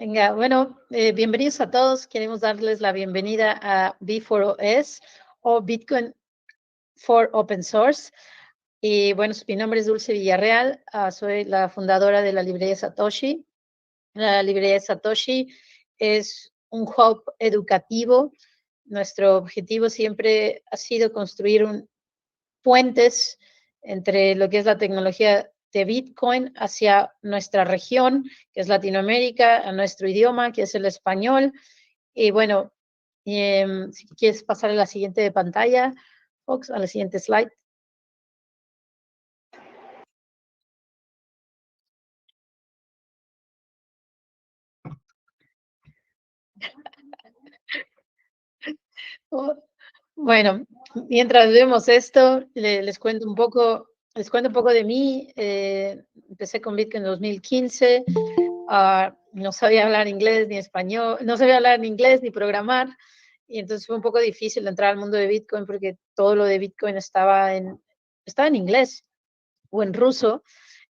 Venga, bueno, bienvenidos a todos. Queremos darles la bienvenida a B4OS o Bitcoin for Open Source. Y bueno, mi nombre es Dulce Villarreal, soy la fundadora de la librería Satoshi. La librería Satoshi es un hub educativo. Nuestro objetivo siempre ha sido construir puentes entre lo que es la tecnología de Bitcoin hacia nuestra región, que es Latinoamérica, a nuestro idioma, que es el español. Y bueno, si quieres pasar a la siguiente pantalla, Fox, a la siguiente slide. Oh, bueno, mientras vemos esto, les cuento un poco de mí. Empecé con Bitcoin en 2015. No sabía hablar inglés ni español, no sabía hablar ni inglés ni programar, y entonces fue un poco difícil entrar al mundo de Bitcoin porque todo lo de Bitcoin estaba en inglés o en ruso,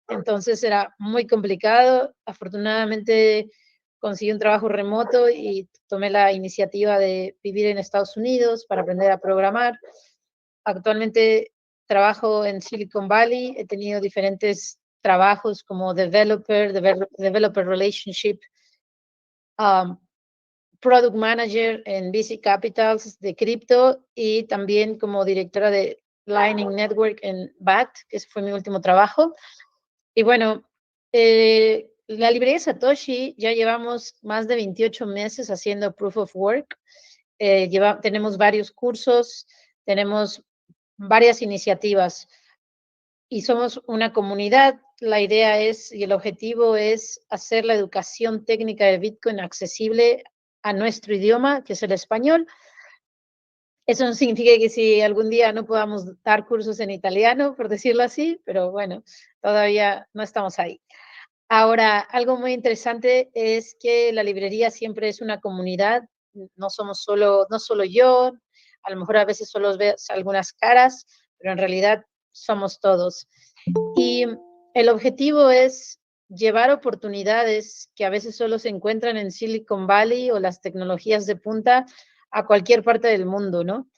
entonces era muy complicado. Afortunadamente conseguí un trabajo remoto y tomé la iniciativa de vivir en Estados Unidos para aprender a programar. Actualmente trabajo en Silicon Valley, he tenido diferentes trabajos como developer relationship, product manager en VC Capitals de cripto y también como directora de Lightning Network en BAT, que ese fue mi último trabajo. Y bueno, la librería Satoshi ya llevamos más de 28 meses haciendo Proof of Work. Tenemos varios cursos, tenemos varias iniciativas y somos una comunidad. La idea es y el objetivo es hacer la educación técnica de Bitcoin accesible a nuestro idioma, que es el español. Eso no significa que si algún día no podamos dar cursos en italiano, por decirlo así, pero bueno, todavía no estamos ahí. Ahora, algo muy interesante es que la librería siempre es una comunidad, no solo yo, a lo mejor a veces solo ves algunas caras, pero en realidad somos todos. Y el objetivo es llevar oportunidades que a veces solo se encuentran en Silicon Valley o las tecnologías de punta a cualquier parte del mundo, ¿no?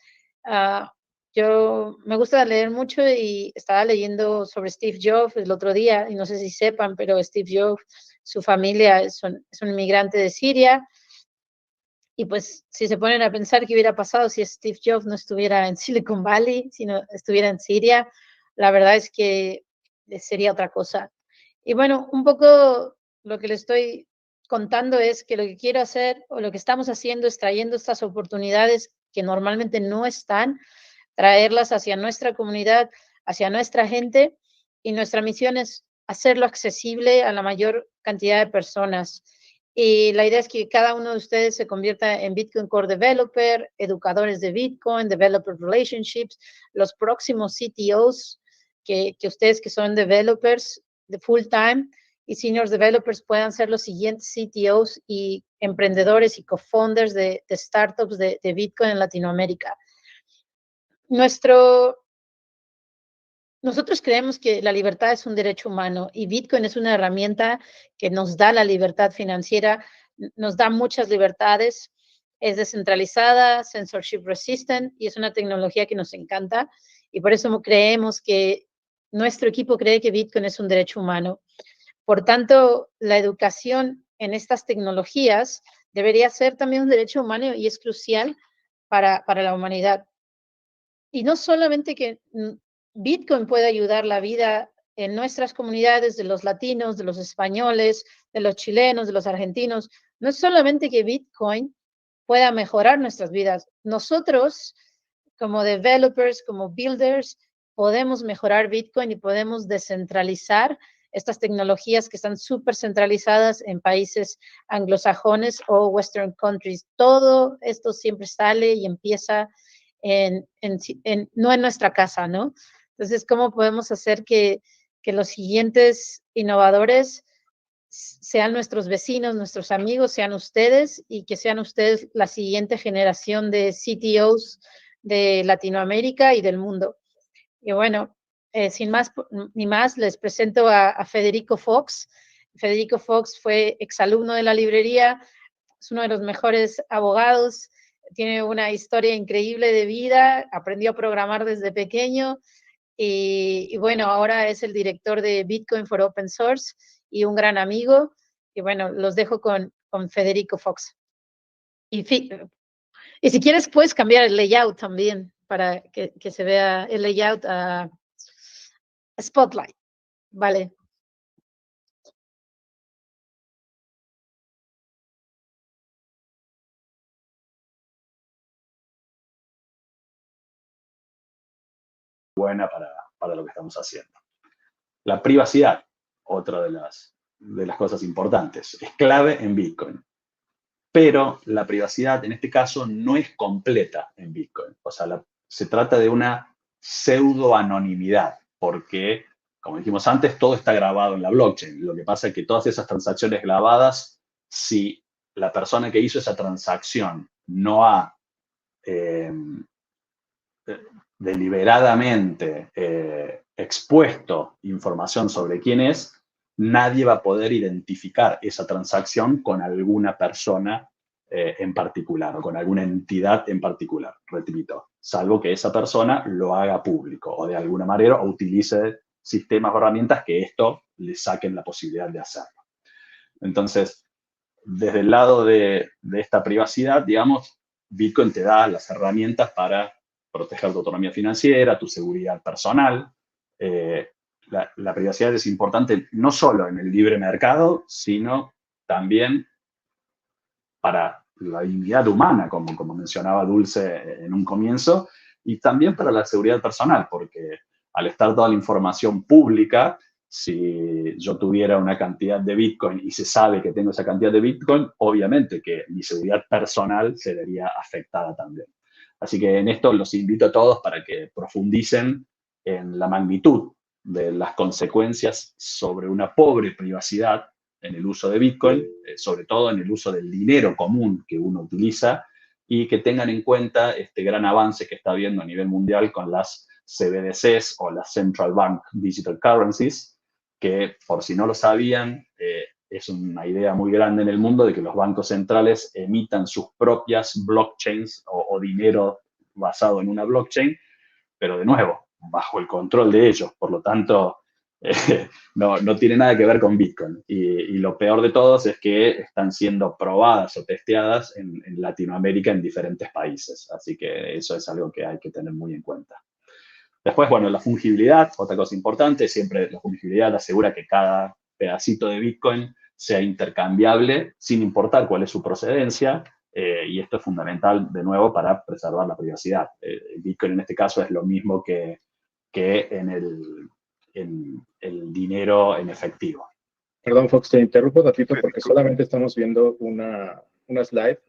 Yo me gusta leer mucho y estaba leyendo sobre Steve Jobs el otro día, y no sé si sepan, pero Steve Jobs, su familia es un inmigrante de Siria, y pues si se ponen a pensar qué hubiera pasado si Steve Jobs no estuviera en Silicon Valley, sino estuviera en Siria, la verdad es que sería otra cosa. Y bueno, un poco lo que le estoy contando es que lo que quiero hacer o lo que estamos haciendo es trayendo estas oportunidades que normalmente no están, traerlas hacia nuestra comunidad, hacia nuestra gente, y nuestra misión es hacerlo accesible a la mayor cantidad de personas. Y la idea es que cada uno de ustedes se convierta en Bitcoin Core Developer, educadores de Bitcoin, Developer Relationships, los próximos CTOs, que ustedes que son developers de full time y senior developers puedan ser los siguientes CTOs y emprendedores y co-founders de startups de Bitcoin en Latinoamérica. Nosotros creemos que la libertad es un derecho humano y Bitcoin es una herramienta que nos da la libertad financiera, nos da muchas libertades, es descentralizada, censorship resistant y es una tecnología que nos encanta, y por eso creemos que nuestro equipo cree que Bitcoin es un derecho humano. Por tanto, la educación en estas tecnologías debería ser también un derecho humano y es crucial para la humanidad. Y no solamente que Bitcoin puede ayudar la vida en nuestras comunidades de los latinos, de los españoles, de los chilenos, de los argentinos. No es solamente que Bitcoin pueda mejorar nuestras vidas. Nosotros, como developers, como builders, podemos mejorar Bitcoin y podemos descentralizar estas tecnologías que están súper centralizadas en países anglosajones o western countries. Todo esto siempre sale y empieza no en nuestra casa, ¿no? Entonces, ¿cómo podemos hacer que los siguientes innovadores sean nuestros vecinos, nuestros amigos, sean ustedes, y que sean ustedes la siguiente generación de CTOs de Latinoamérica y del mundo? Y bueno, sin más ni más, les presento a Federico Fox. Federico Fox fue exalumno de la librería, es uno de los mejores abogados, tiene una historia increíble de vida, aprendió a programar desde pequeño y bueno, ahora es el director de Bitcoin for Open Source y un gran amigo. Y bueno, los dejo con Federico Fox. Y, y si quieres, puedes cambiar el layout también para que se vea el layout a Spotlight. Vale. Buena para lo que estamos haciendo. La privacidad, otra de las cosas importantes, es clave en Bitcoin. Pero la privacidad en este caso no es completa en Bitcoin. O sea, se trata de una pseudo-anonimidad, porque, como dijimos antes, todo está grabado en la blockchain. Lo que pasa es que todas esas transacciones grabadas, si la persona que hizo esa transacción no ha deliberadamente expuesto información sobre quién es, nadie va a poder identificar esa transacción con alguna persona en particular o con alguna entidad en particular, repito, salvo que esa persona lo haga público o de alguna manera o utilice sistemas o herramientas que esto le saquen la posibilidad de hacerlo. Entonces, desde el lado de esta privacidad, digamos, Bitcoin te da las herramientas para proteger tu autonomía financiera, tu seguridad personal. La privacidad es importante no solo en el libre mercado, sino también para la dignidad humana, como mencionaba Dulce en un comienzo, y también para la seguridad personal, porque al estar toda la información pública, si yo tuviera una cantidad de Bitcoin y se sabe que tengo esa cantidad de Bitcoin, obviamente que mi seguridad personal se vería afectada también. Así que en esto los invito a todos para que profundicen en la magnitud de las consecuencias sobre una pobre privacidad en el uso de Bitcoin, sobre todo en el uso del dinero común que uno utiliza, y que tengan en cuenta este gran avance que está habiendo a nivel mundial con las CBDCs o las Central Bank Digital Currencies, que por si no lo sabían, es una idea muy grande en el mundo de que los bancos centrales emitan sus propias blockchains o dinero basado en una blockchain, pero de nuevo, bajo el control de ellos. Por lo tanto, no tiene nada que ver con Bitcoin. Y lo peor de todos es que están siendo probadas o testeadas en Latinoamérica en diferentes países. Así que eso es algo que hay que tener muy en cuenta. Después, bueno, la fungibilidad, otra cosa importante, siempre la fungibilidad asegura que cada pedacito de Bitcoin sea intercambiable sin importar cuál es su procedencia, y esto es fundamental, de nuevo, para preservar la privacidad. Bitcoin en este caso es lo mismo que en el dinero en efectivo. Perdón, Fox, te interrumpo un ratito porque solamente estamos viendo una slide.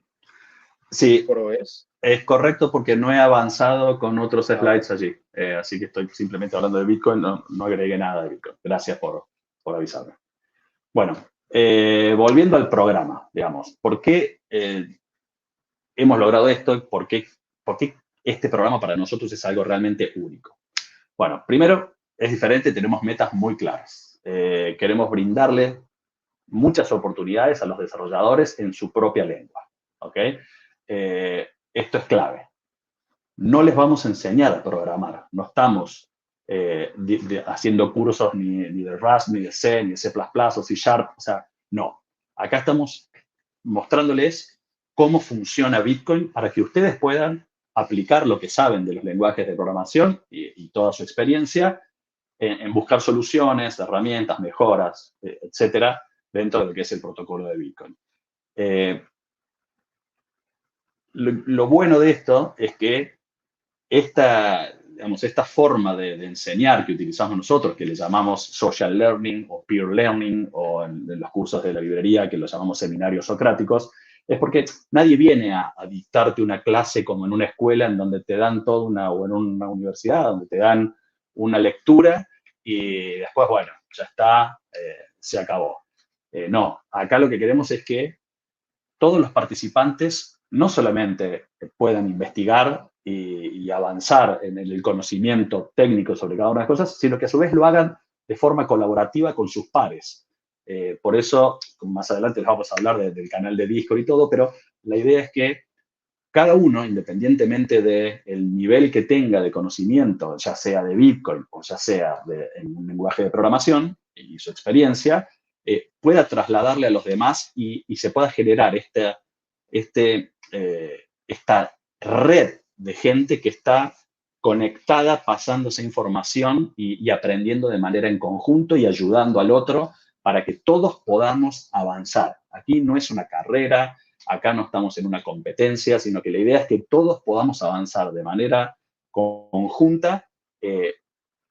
Sí, B4OS. es correcto porque no he avanzado con otros slides allí. Así que estoy simplemente hablando de Bitcoin, no agregué nada de Bitcoin. Gracias por avisarme. Bueno, volviendo al programa, digamos, ¿por qué hemos logrado esto? ¿Por qué este programa para nosotros es algo realmente único? Bueno, primero, es diferente, tenemos metas muy claras. Queremos brindarle muchas oportunidades a los desarrolladores en su propia lengua. ¿Ok? Esto es clave. No les vamos a enseñar a programar. No estamos haciendo cursos ni de Rust, ni de C, ni de C++, o C Sharp. O sea, no. Acá estamos mostrándoles cómo funciona Bitcoin para que ustedes puedan aplicar lo que saben de los lenguajes de programación y toda su experiencia en buscar soluciones, herramientas, mejoras, etcétera, dentro de lo que es el protocolo de Bitcoin. Lo bueno de esto es que esta forma de enseñar que utilizamos nosotros, que le llamamos social learning o peer learning, o en los cursos de la librería que los llamamos seminarios socráticos, es porque nadie viene a dictarte una clase como en una escuela en donde te dan o en una universidad, donde te dan una lectura y después, bueno, ya está, se acabó. No, acá lo que queremos es que todos los participantes no solamente puedan investigar y avanzar en el conocimiento técnico sobre cada una de las cosas, sino que a su vez lo hagan de forma colaborativa con sus pares. Por eso, más adelante les vamos a hablar del canal de Discord y todo, pero la idea es que cada uno, independientemente del nivel que tenga de conocimiento, ya sea de Bitcoin o ya sea en un lenguaje de programación y su experiencia, pueda trasladarle a los demás y se pueda generar esta red de gente que está conectada, pasándose información y aprendiendo de manera en conjunto y ayudando al otro para que todos podamos avanzar. Aquí no es una carrera, acá no estamos en una competencia, sino que la idea es que todos podamos avanzar de manera conjunta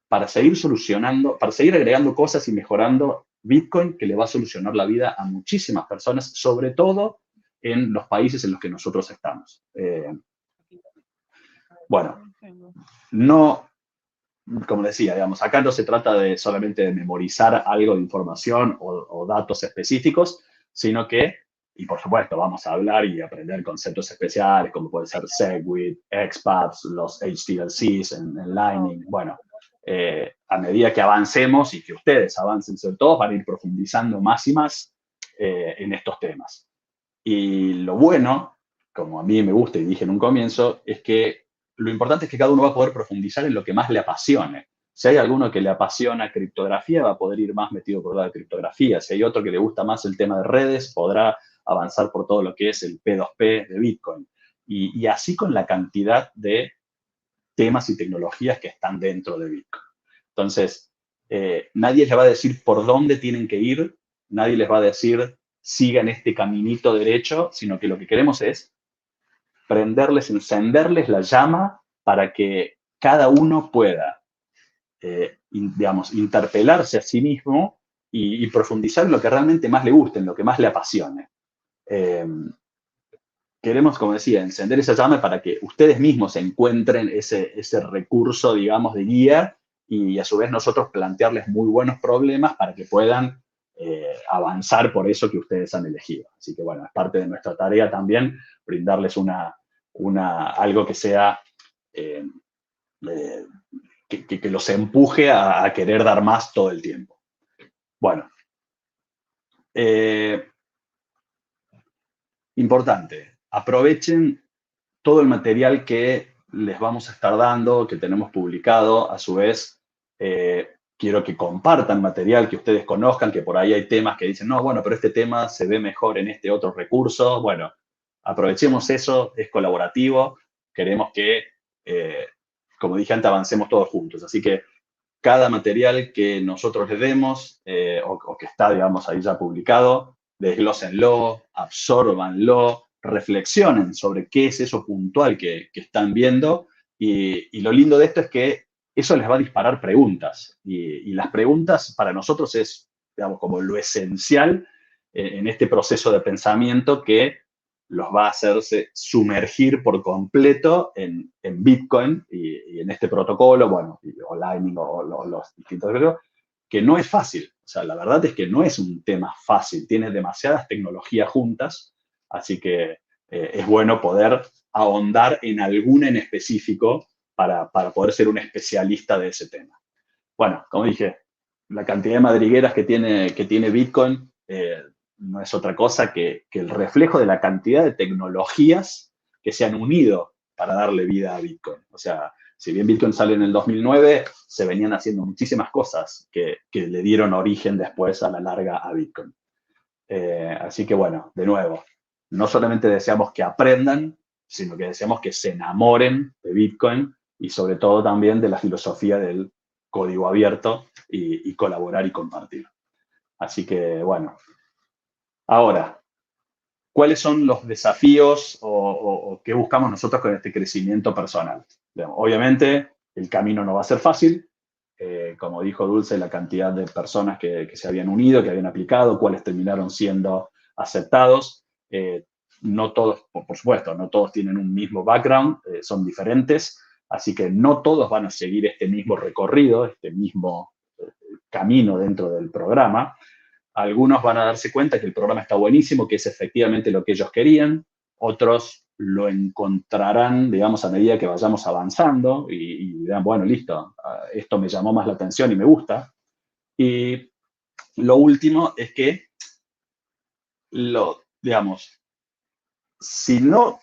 para seguir solucionando, para seguir agregando cosas y mejorando Bitcoin, que le va a solucionar la vida a muchísimas personas, sobre todo en los países en los que nosotros estamos. Bueno, no, como decía, digamos, acá no se trata de solamente de memorizar algo de información o datos específicos, sino que, y por supuesto, vamos a hablar y aprender conceptos especiales, como puede ser SegWit, XPaths, los HTLCs en Lightning. Bueno, a medida que avancemos y que ustedes avancen sobre todo, van a ir profundizando más y más en estos temas. Y lo bueno, como a mí me gusta y dije en un comienzo, es que lo importante es que cada uno va a poder profundizar en lo que más le apasione. Si hay alguno que le apasiona criptografía, va a poder ir más metido por la de criptografía. Si hay otro que le gusta más el tema de redes, podrá avanzar por todo lo que es el P2P de Bitcoin. Y así con la cantidad de temas y tecnologías que están dentro de Bitcoin. Entonces, nadie les va a decir por dónde tienen que ir, nadie les va a decir sigan este caminito derecho, sino que lo que queremos es prenderles, encenderles la llama para que cada uno pueda, digamos, interpelarse a sí mismo y profundizar en lo que realmente más le guste, en lo que más le apasione. Queremos, como decía, encender esa llama para que ustedes mismos encuentren ese recurso, digamos, de guía y a su vez nosotros plantearles muy buenos problemas para que puedan avanzar por eso que ustedes han elegido. Así que, bueno, es parte de nuestra tarea también brindarles algo que sea, que los empuje a querer dar más todo el tiempo. Bueno, importante, aprovechen todo el material que les vamos a estar dando, que tenemos publicado. A su vez, quiero que compartan material que ustedes conozcan, que por ahí hay temas que dicen, no, bueno, pero este tema se ve mejor en este otro recurso. Bueno, aprovechemos eso, es colaborativo. Queremos que, como dije antes, avancemos todos juntos. Así que cada material que nosotros les demos o que está, digamos, ahí ya publicado, desglósenlo, absórbanlo, reflexionen sobre qué es eso puntual que están viendo y lo lindo de esto es que eso les va a disparar preguntas y las preguntas para nosotros es, digamos, como lo esencial en este proceso de pensamiento que los va a hacerse sumergir por completo en Bitcoin y en este protocolo, bueno, o Lightning o los distintos, que no es fácil. O sea, la verdad es que no es un tema fácil, tiene demasiadas tecnologías juntas, así que es bueno poder ahondar en alguna en específico para poder ser un especialista de ese tema. Bueno, como dije, la cantidad de madrigueras que tiene Bitcoin no es otra cosa que el reflejo de la cantidad de tecnologías que se han unido para darle vida a Bitcoin. O sea, si bien Bitcoin sale en el 2009, se venían haciendo muchísimas cosas que le dieron origen después a la larga a Bitcoin. Así que bueno, de nuevo, no solamente deseamos que aprendan, sino que deseamos que se enamoren de Bitcoin y sobre todo también de la filosofía del código abierto y colaborar y compartir. Así que bueno, ahora, ¿cuáles son los desafíos o qué buscamos nosotros con este crecimiento personal? Obviamente, el camino no va a ser fácil. Como dijo Dulce, la cantidad de personas que se habían unido, que habían aplicado, cuáles terminaron siendo aceptados. No todos, por supuesto, no todos tienen un mismo background, son diferentes, así que no todos van a seguir este mismo recorrido, este mismo camino dentro del programa. Algunos van a darse cuenta que el programa está buenísimo, que es efectivamente lo que ellos querían. Otros lo encontrarán, digamos, a medida que vayamos avanzando y dirán, bueno, listo, esto me llamó más la atención y me gusta. Y lo último es que, si no,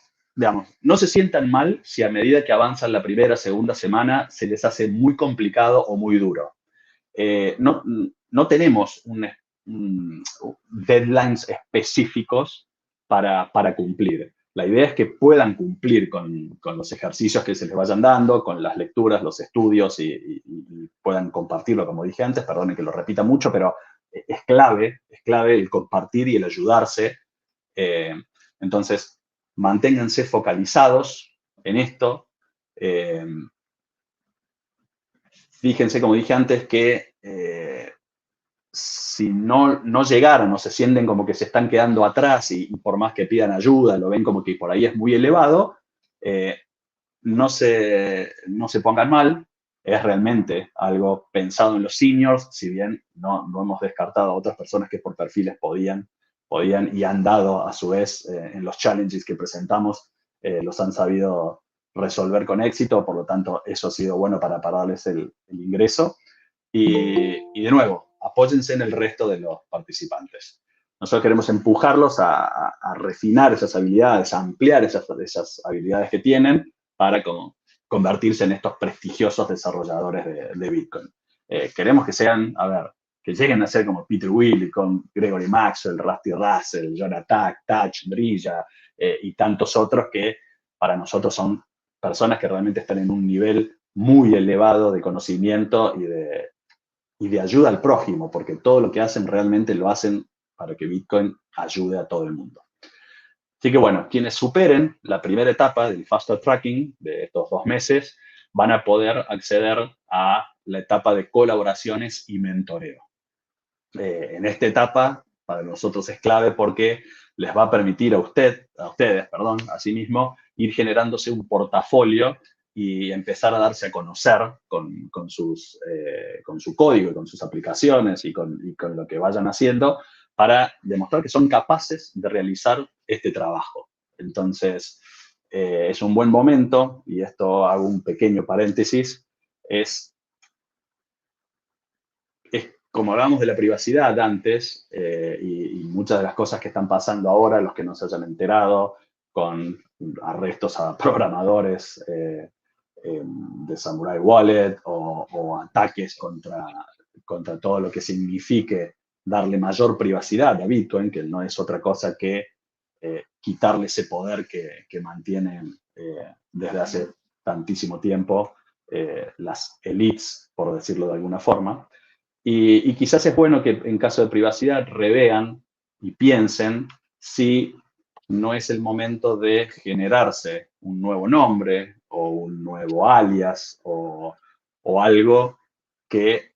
no se sientan mal si a medida que avanzan la primera, segunda semana se les hace muy complicado o muy duro. No tenemos deadlines específicos para cumplir. La idea es que puedan cumplir con los ejercicios que se les vayan dando, con las lecturas, los estudios y puedan compartirlo, como dije antes. Perdonen que lo repita mucho, pero es clave el compartir y el ayudarse. Entonces, manténganse focalizados en esto. Fíjense, como dije antes, que si no llegaran o se sienten como que se están quedando atrás y por más que pidan ayuda, lo ven como que por ahí es muy elevado, no se pongan mal. Es realmente algo pensado en los seniors, si bien no hemos descartado a otras personas que por perfiles podían y han dado a su vez en los challenges que presentamos, los han sabido resolver con éxito, por lo tanto eso ha sido bueno para darles el ingreso. Y de nuevo, apóyense en el resto de los participantes. Nosotros queremos empujarlos a refinar esas habilidades, a ampliar esas habilidades que tienen para convertirse en estos prestigiosos desarrolladores de Bitcoin. Queremos que sean, que lleguen a ser como Peter Thiel, con Gregory Maxwell, Rusty Russell, Jonathan, Touch, Brilla y tantos otros que para nosotros son personas que realmente están en un nivel muy elevado de conocimiento y de ayuda al prójimo, porque todo lo que hacen realmente lo hacen para que Bitcoin ayude a todo el mundo. Así que bueno, quienes superen la primera etapa del Fast Tracking de estos 2 meses van a poder acceder a la etapa de colaboraciones y mentoreo. En esta etapa, para nosotros es clave porque les va a permitir a ustedes, asimismo, ir generándose un portafolio y empezar a darse a conocer con su código y con sus aplicaciones y con lo que vayan haciendo para demostrar que son capaces de realizar este trabajo. Entonces, es un buen momento, y esto hago un pequeño paréntesis, es como hablábamos de la privacidad antes, y muchas de las cosas que están pasando ahora, los que no se hayan enterado, con arrestos a programadores de Samurai Wallet o ataques contra todo lo que signifique darle mayor privacidad a Bitcoin, que no es otra cosa que quitarle ese poder que mantienen desde hace tantísimo tiempo las elites, por decirlo de alguna forma. Y quizás es bueno que en caso de privacidad revean y piensen si no es el momento de generarse un nuevo nombre o un nuevo alias o algo que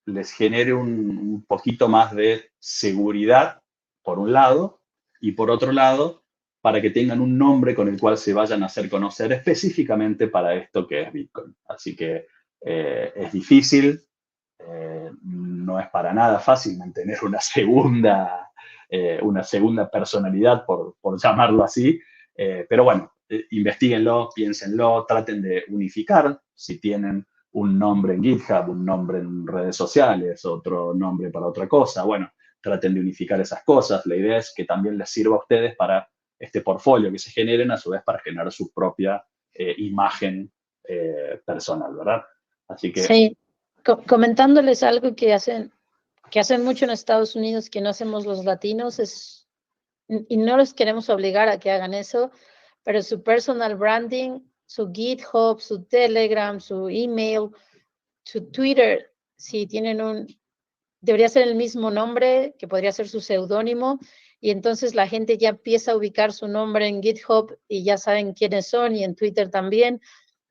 les genere un poquito más de seguridad, por un lado, y por otro lado, para que tengan un nombre con el cual se vayan a hacer conocer específicamente para esto que es Bitcoin. Así que es difícil. No es para nada fácil mantener una segunda personalidad, por llamarlo así, pero bueno, investíguenlo, piénsenlo, traten de unificar si tienen un nombre en GitHub, un nombre en redes sociales, otro nombre para otra cosa. Bueno, traten de unificar esas cosas. La idea es que también les sirva a ustedes para este portfolio que se generen, a su vez para generar su propia imagen personal, ¿verdad? Así que... Sí. Comentándoles algo que hacen mucho en Estados Unidos que no hacemos los latinos, y no les queremos obligar a que hagan eso, pero su personal branding, su GitHub, su Telegram, su email, su Twitter, si tienen debería ser el mismo nombre, que podría ser su seudónimo, y entonces la gente ya empieza a ubicar su nombre en GitHub y ya saben quiénes son, y en Twitter también.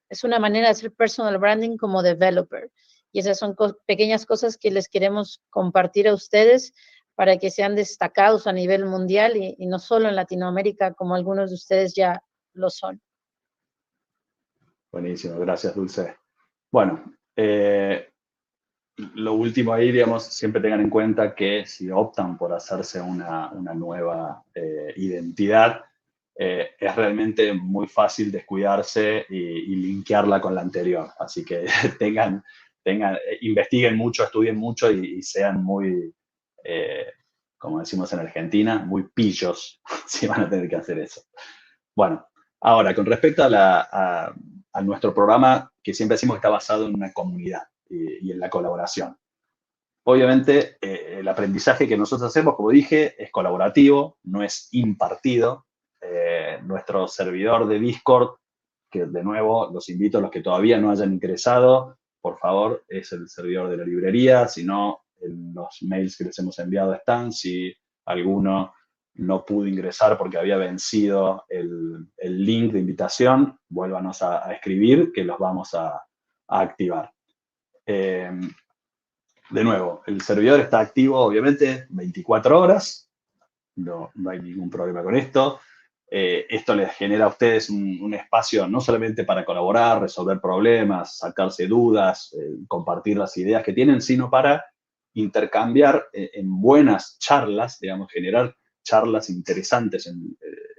Es una manera de hacer personal branding como developer. Y esas son pequeñas cosas que les queremos compartir a ustedes para que sean destacados a nivel mundial y no solo en Latinoamérica, como algunos de ustedes ya lo son. Buenísimo, gracias, Dulce. Bueno, lo último ahí, digamos, siempre tengan en cuenta que si optan por hacerse una nueva identidad, es realmente muy fácil descuidarse y linkearla con la anterior. Así que investiguen mucho, estudien mucho y sean muy como decimos en Argentina, muy pillos si van a tener que hacer eso. Bueno, ahora, con respecto a nuestro programa, que siempre decimos que está basado en una comunidad y en la colaboración. Obviamente, el aprendizaje que nosotros hacemos, como dije, es colaborativo, no es impartido. Nuestro servidor de Discord, que de nuevo los invito a los que todavía no hayan ingresado, por favor, es el servidor de la librería. Si no, los mails que les hemos enviado están. Si alguno no pudo ingresar porque había vencido el link de invitación, vuélvanos a escribir que los vamos a activar. De nuevo, el servidor está activo, obviamente, 24 horas. No hay ningún problema con esto. Esto les genera a ustedes un espacio no solamente para colaborar, resolver problemas, sacarse dudas, compartir las ideas que tienen, sino para intercambiar en buenas charlas, digamos, generar charlas interesantes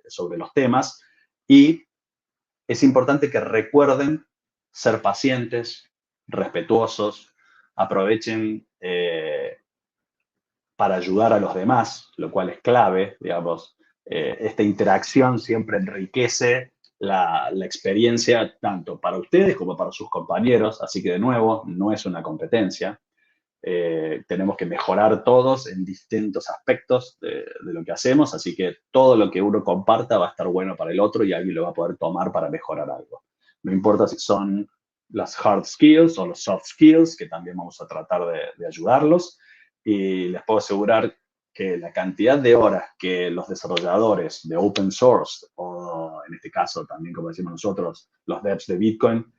sobre los temas. Y es importante que recuerden ser pacientes, respetuosos, aprovechen para ayudar a los demás, lo cual es clave, digamos. Esta interacción siempre enriquece la experiencia tanto para ustedes como para sus compañeros, así que de nuevo, no es una competencia. Tenemos que mejorar todos en distintos aspectos de lo que hacemos, así que todo lo que uno comparta va a estar bueno para el otro y alguien lo va a poder tomar para mejorar algo. No importa si son las hard skills o los soft skills, que también vamos a tratar de ayudarlos. Y les puedo asegurar que la cantidad de horas que los desarrolladores de open source, o en este caso también, como decimos nosotros, los devs de Bitcoin,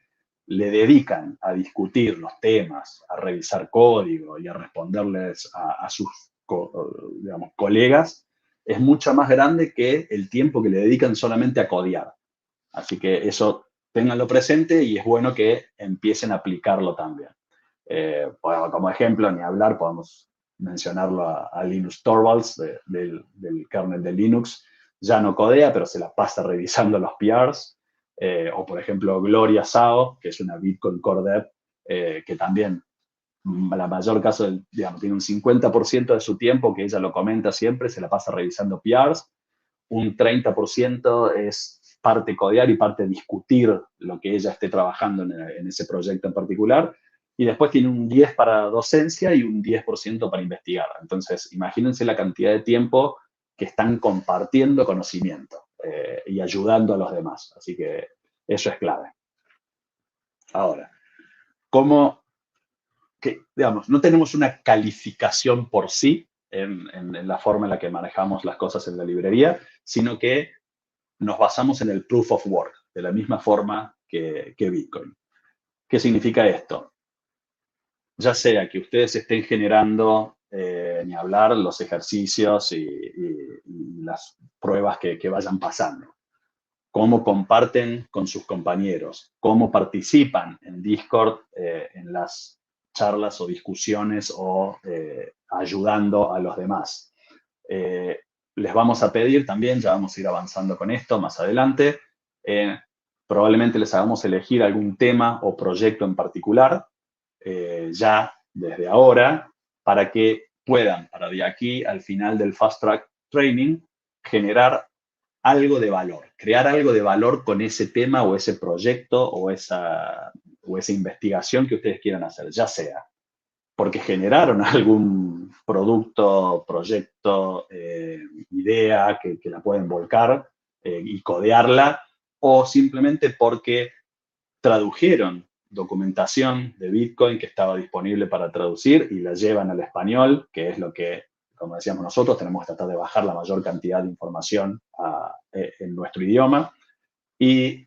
le dedican a discutir los temas, a revisar código y a responderles a sus digamos, colegas, es mucho más grande que el tiempo que le dedican solamente a codear. Así que eso ténganlo presente y es bueno que empiecen a aplicarlo también. Como ejemplo, ni hablar, podemos mencionarlo a Linus Torvalds del kernel de Linux. Ya no codea, pero se la pasa revisando los PRs. O, por ejemplo, Gloria Sao, que es una Bitcoin Core Dev, que también, la mayor caso, digamos, tiene un 50% de su tiempo, que ella lo comenta siempre, se la pasa revisando PRs. Un 30% es parte codear y parte discutir lo que ella esté trabajando en ese proyecto en particular. Y después tiene un 10% para docencia y un 10% para investigar. Entonces, imagínense la cantidad de tiempo que están compartiendo conocimiento y ayudando a los demás. Así que eso es clave. Ahora, digamos, no tenemos una calificación por sí en la forma en la que manejamos las cosas en la librería, sino que nos basamos en el proof of work, de la misma forma que Bitcoin. ¿Qué significa esto? Ya sea que ustedes estén generando, ni hablar, los ejercicios y las pruebas que vayan pasando. Cómo comparten con sus compañeros, cómo participan en Discord en las charlas o discusiones o ayudando a los demás. Les vamos a pedir también, ya vamos a ir avanzando con esto más adelante, probablemente les hagamos elegir algún tema o proyecto en particular, ya desde ahora, para que puedan, para de aquí al final del Fast Track Training, generar algo de valor, crear algo de valor con ese tema o ese proyecto o esa investigación que ustedes quieran hacer, ya sea porque generaron algún producto, proyecto, idea que la pueden volcar y codearla, o simplemente porque tradujeron documentación de Bitcoin que estaba disponible para traducir y la llevan al español, que es lo que, como decíamos nosotros, tenemos que tratar de bajar la mayor cantidad de información en nuestro idioma. Y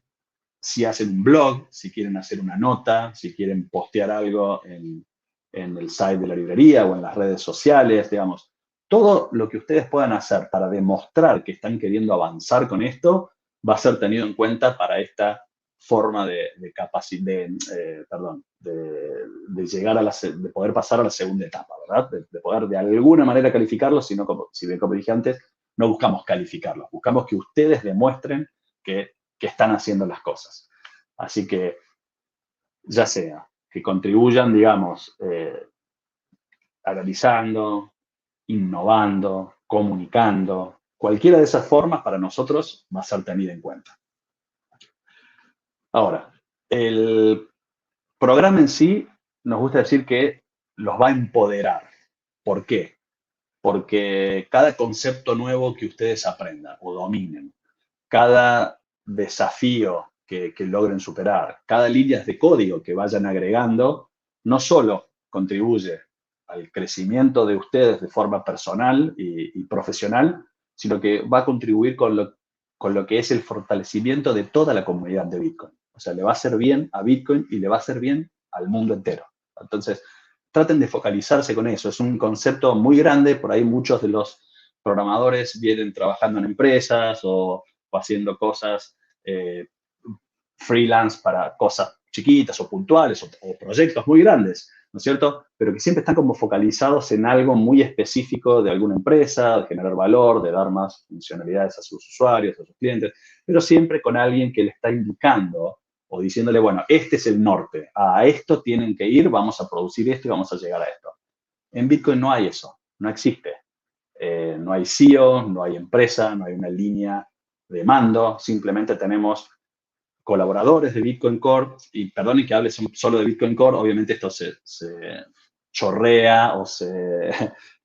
si hacen un blog, si quieren hacer una nota, si quieren postear algo en el site de la librería o en las redes sociales, digamos, todo lo que ustedes puedan hacer para demostrar que están queriendo avanzar con esto va a ser tenido en cuenta para esta forma de llegar de poder pasar a la segunda etapa, ¿verdad? De poder de alguna manera calificarlos, sino como dije antes, no buscamos calificarlos, buscamos que ustedes demuestren que están haciendo las cosas. Así que, ya sea que contribuyan, digamos, analizando, innovando, comunicando. Cualquiera de esas formas para nosotros va a ser tenida en cuenta. Ahora, el programa en sí nos gusta decir que los va a empoderar. ¿Por qué? Porque cada concepto nuevo que ustedes aprendan o dominen, cada desafío que logren superar, cada línea de código que vayan agregando, no solo contribuye al crecimiento de ustedes de forma personal y profesional, sino que va a contribuir con lo que es el fortalecimiento de toda la comunidad de Bitcoin. O sea, le va a hacer bien a Bitcoin y le va a hacer bien al mundo entero. Entonces, traten de focalizarse con eso. Es un concepto muy grande, por ahí muchos de los programadores vienen trabajando en empresas o haciendo cosas freelance para cosas chiquitas o puntuales o proyectos muy grandes, ¿no es cierto? Pero que siempre están como focalizados en algo muy específico de alguna empresa, de generar valor, de dar más funcionalidades a sus usuarios, a sus clientes, pero siempre con alguien que le está indicando o diciéndole, bueno, este es el norte, a esto tienen que ir, vamos a producir esto y vamos a llegar a esto. En Bitcoin no hay eso, no existe. No hay CEO, no hay empresa, no hay una línea de mando, simplemente tenemos colaboradores de Bitcoin Core, y perdonen que hable solo de Bitcoin Core, obviamente esto se chorrea o se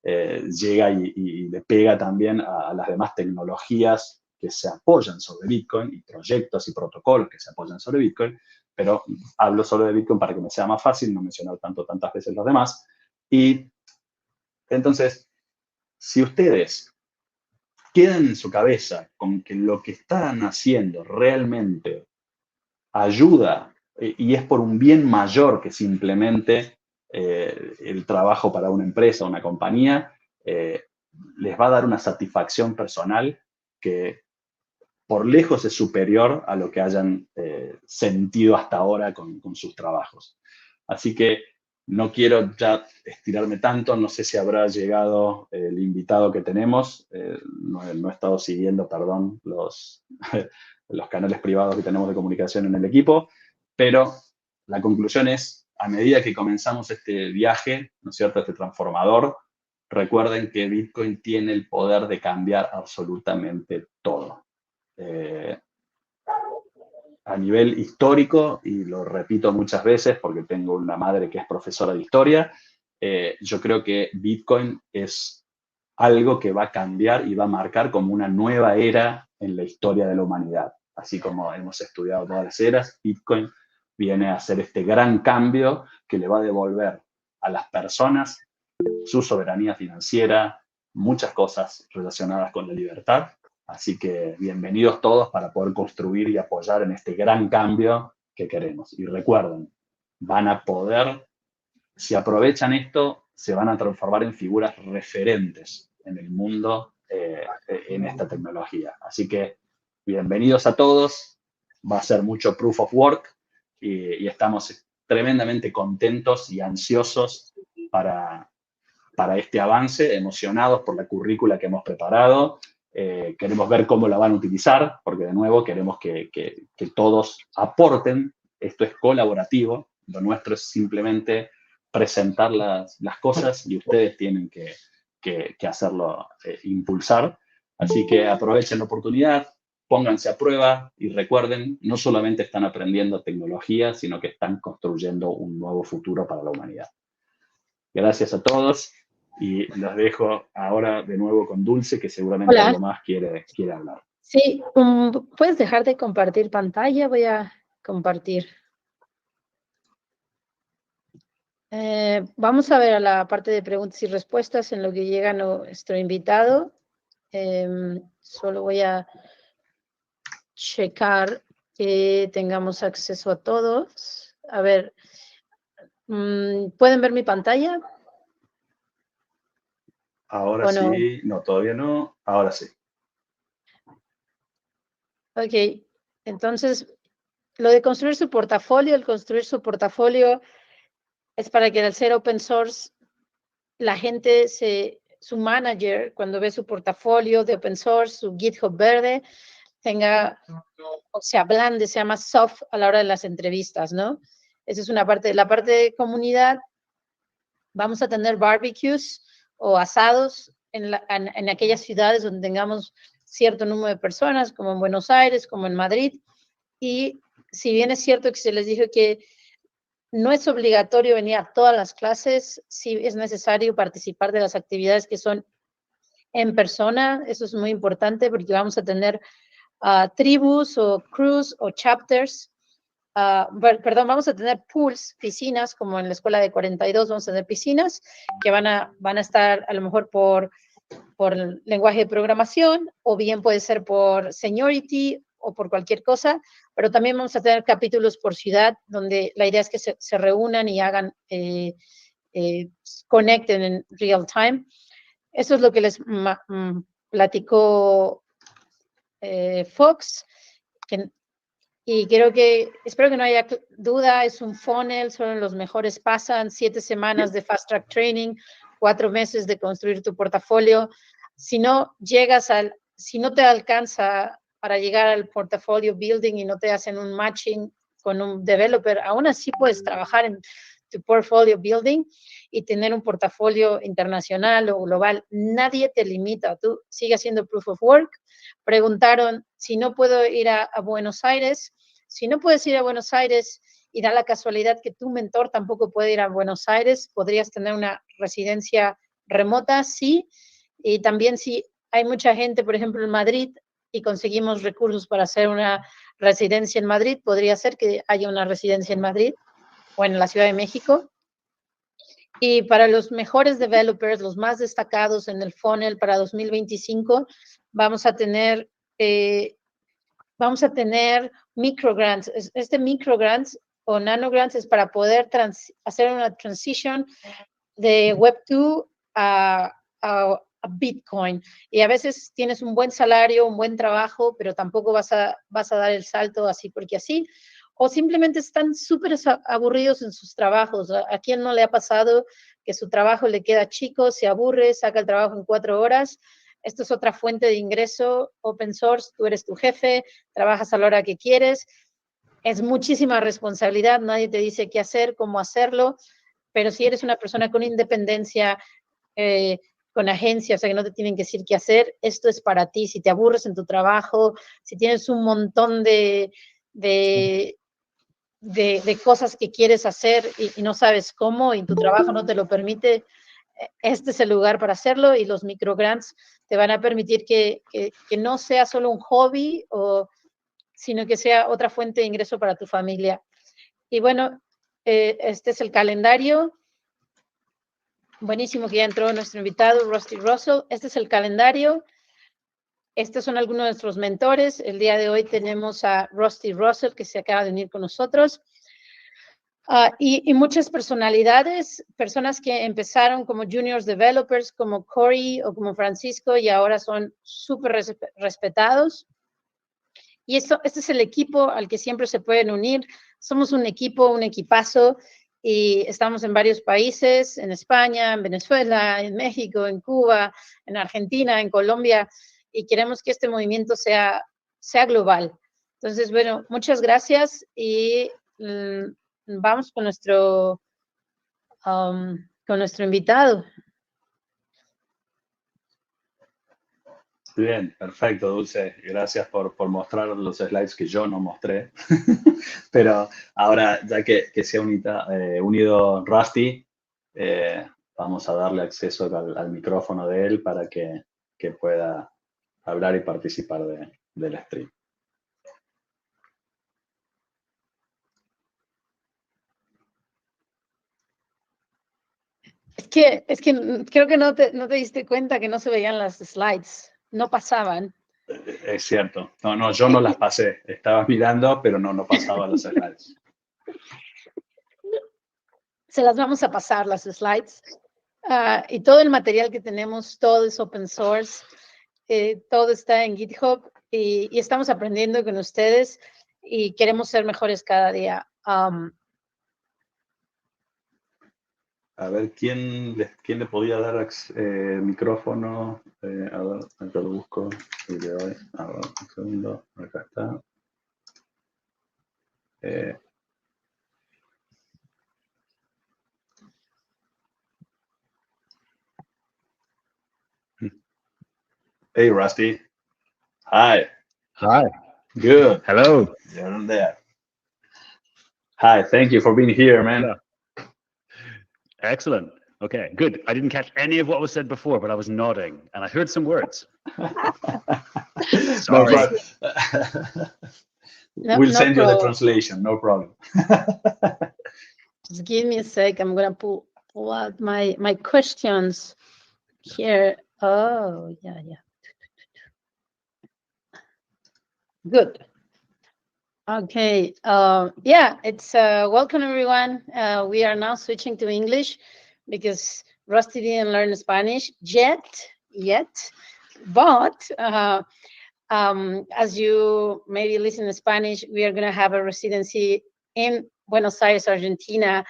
llega y le pega también a las demás tecnologías que se apoyan sobre Bitcoin y proyectos y protocolos que se apoyan sobre Bitcoin, pero hablo solo de Bitcoin para que me sea más fácil no mencionar tantas veces los demás. Y entonces, si ustedes quedan en su cabeza con que lo que están haciendo realmente ayuda y es por un bien mayor que simplemente el trabajo para una empresa o una compañía, les va a dar una satisfacción personal que por lejos es superior a lo que hayan sentido hasta ahora con sus trabajos. Así que no quiero ya estirarme tanto, no sé si habrá llegado el invitado que tenemos, no he estado siguiendo, perdón, los canales privados que tenemos de comunicación en el equipo, pero la conclusión es, a medida que comenzamos este viaje, ¿no es cierto?, este transformador, recuerden que Bitcoin tiene el poder de cambiar absolutamente todo. A nivel histórico, y lo repito muchas veces porque tengo una madre que es profesora de historia, yo creo que Bitcoin es algo que va a cambiar y va a marcar como una nueva era en la historia de la humanidad. Así como hemos estudiado todas las eras, Bitcoin viene a hacer este gran cambio que le va a devolver a las personas su soberanía financiera, muchas cosas relacionadas con la libertad. Así que bienvenidos todos para poder construir y apoyar en este gran cambio que queremos. Y recuerden, van a poder, si aprovechan esto, se van a transformar en figuras referentes en el mundo en esta tecnología. Así que bienvenidos a todos. Va a ser mucho proof of work y estamos tremendamente contentos y ansiosos para este avance, emocionados por la currícula que hemos preparado. Queremos ver cómo la van a utilizar, porque de nuevo queremos que todos aporten. Esto es colaborativo, lo nuestro es simplemente presentar las cosas y ustedes tienen que hacerlo, impulsar. Así que aprovechen la oportunidad, pónganse a prueba y recuerden, no solamente están aprendiendo tecnología, sino que están construyendo un nuevo futuro para la humanidad. Gracias a todos. Y los dejo ahora de nuevo con Dulce, que seguramente algo más quiere hablar. Sí, ¿puedes dejar de compartir pantalla? Voy a compartir. Vamos a ver a la parte de preguntas y respuestas en lo que llega nuestro invitado. Solo voy a checar que tengamos acceso a todos. A ver, ¿pueden ver mi pantalla? Ahora sí, no, todavía no, ahora sí. Ok, entonces, lo de construir su portafolio, es para que al ser open source, la gente su manager, cuando ve su portafolio de open source, su GitHub verde, se ablande, sea más soft a la hora de las entrevistas, ¿no? Esa es una parte. La parte de comunidad, vamos a tener barbecues o asados en aquellas ciudades donde tengamos cierto número de personas, como en Buenos Aires, como en Madrid. Y si bien es cierto que se les dijo que no es obligatorio venir a todas las clases, sí es necesario participar de las actividades que son en persona. Eso es muy importante porque vamos a tener tribus o crews o chapters. Perdón, vamos a tener pools, piscinas, como en la escuela de 42 vamos a tener piscinas que van a estar a lo mejor por lenguaje de programación, o bien puede ser por seniority o por cualquier cosa, pero también vamos a tener capítulos por ciudad, donde la idea es que se reúnan y hagan, conecten en real time. Eso es lo que les platicó Fox, y espero que no haya duda, es un funnel, solo los mejores pasan, 7 semanas de fast track training, 4 meses de construir tu portafolio. Si no te alcanza para llegar al portafolio building y no te hacen un matching con un developer, aún así puedes trabajar en tu portfolio building y tener un portafolio internacional o global. Nadie te limita, tú sigue haciendo proof of work. Preguntaron si no puedo ir a Buenos Aires. Si no puedes ir a Buenos Aires y da la casualidad que tu mentor tampoco puede ir a Buenos Aires, podrías tener una residencia remota, sí. Y también si hay mucha gente, por ejemplo, en Madrid, y conseguimos recursos para hacer una residencia en Madrid, podría ser que haya una residencia en Madrid o en la Ciudad de México. Y para los mejores developers, los más destacados en el funnel para 2025, vamos a tener microgrants. Este microgrants o nanogrants es para poder hacer una transition de Web2 a Bitcoin. Y a veces tienes un buen salario, un buen trabajo, pero tampoco vas a dar el salto así porque así. O simplemente están súper aburridos en sus trabajos. ¿A quién no le ha pasado que su trabajo le queda chico, se aburre, saca el trabajo en 4 horas? Esto es otra fuente de ingreso, open source, tú eres tu jefe, trabajas a la hora que quieres. Es muchísima responsabilidad, nadie te dice qué hacer, cómo hacerlo, pero si eres una persona con independencia, con agencia, o sea que no te tienen que decir qué hacer, esto es para ti. Si te aburres en tu trabajo, si tienes un montón de cosas que quieres hacer y no sabes cómo y tu trabajo no te lo permite, este es el lugar para hacerlo, y los microgrants te van a permitir que no sea solo un hobby, sino que sea otra fuente de ingreso para tu familia. Y bueno, este es el calendario. Buenísimo que ya entró nuestro invitado, Rusty Russell. Este es el calendario. Estos son algunos de nuestros mentores. El día de hoy tenemos a Rusty Russell, que se acaba de unir con nosotros. Y muchas personalidades, personas que empezaron como juniors developers, como Corey o como Francisco, y ahora son súper respetados. Y este es el equipo al que siempre se pueden unir. Somos un equipo, un equipazo, y estamos en varios países, en España, en Venezuela, en México, en Cuba, en Argentina, en Colombia, y queremos que este movimiento sea global. Entonces, bueno, muchas gracias, y vamos con nuestro invitado. Bien, perfecto, Dulce. Gracias por mostrar los slides que yo no mostré. Pero ahora, ya que se ha unido Rusty, vamos a darle acceso al micrófono de él para que pueda hablar y participar del stream. Es que creo que no te diste cuenta que no se veían las slides, no pasaban. Es cierto. No, yo no las pasé. Estaba mirando, pero no pasaba los slides. Se las vamos a pasar, las slides. Y todo el material que tenemos, todo es open source, todo está en GitHub, y estamos aprendiendo con ustedes y queremos ser mejores cada día. A ver, ¿quién le podía dar micrófono? A ver, acá lo busco. Y le doy. A ver, un segundo. Acá está. Hey, Rusty. Hi. Hi. Good. Hello. You're there. Hi. Thank you for being here, man. Yeah. Excellent. Okay, good. I didn't catch any of what was said before, but I was nodding and I heard some words. Sorry. We'll send you the translation. No problem. Just give me a sec. I'm gonna pull out my questions here. Oh, yeah. Good. Okay. Yeah, it's welcome everyone. We are now switching to English because Rusty didn't learn Spanish yet. But as you maybe listen to Spanish, we are going to have a residency in Buenos Aires, Argentina.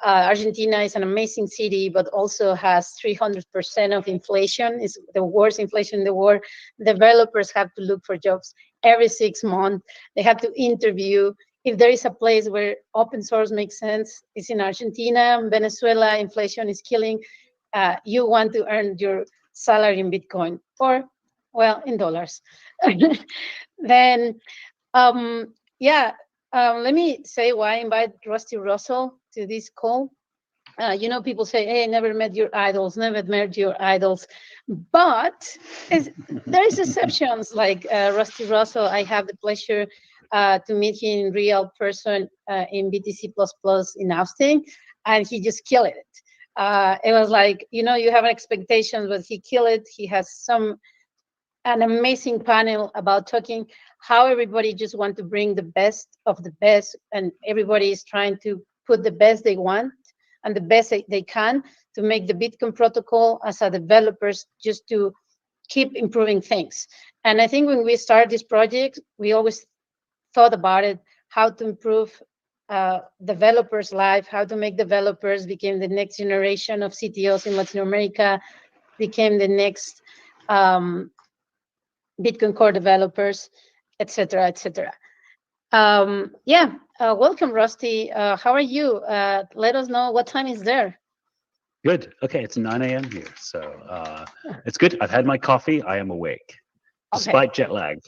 Argentina is an amazing city, but also has 300% of inflation. It's the worst inflation in the world. Developers have to look for jobs every 6 months. They have to interview. If there is a place where open source makes sense, it's in Argentina. Venezuela, inflation is killing. You want to earn your salary in Bitcoin or, well, in dollars. Then, let me say why I invite Rusty Russell to this call. People say, hey, never met your idols, but there is exceptions like Rusty Russell. I have the pleasure to meet him in real person in BTC++ in Austin, and he just killed it. It was like, you have an expectation, but he killed it. He has an amazing panel about talking how everybody just want to bring the best of the best, and everybody is trying to put the best they want and the best they can to make the Bitcoin protocol as a developers just to keep improving things. And I think when we started this project, we always thought about it, how to improve developers' life, how to make developers become the next generation of CTOs in Latin America, became the next Bitcoin core developers, etc., etc. Welcome, Rusty. How are you? Let us know what time is there. Good. Okay, it's 9 a.m. here, so it's good. I've had my coffee. I am awake, despite jet lag.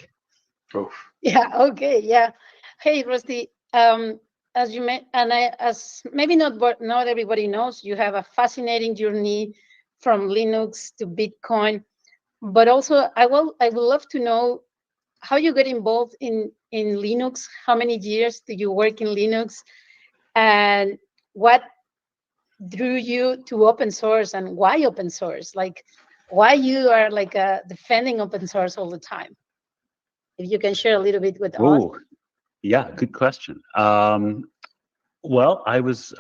Oof. Yeah. Okay. Yeah. Hey, Rusty. As you may, and as maybe not everybody knows, you have a fascinating journey from Linux to Bitcoin. But also, I would love to know how you get involved in Linux. How many years do you work in Linux, and what drew you to open source, and why open source? Like, why you are like defending open source all the time? If you can share a little bit with us. Yeah, good question. Well, I was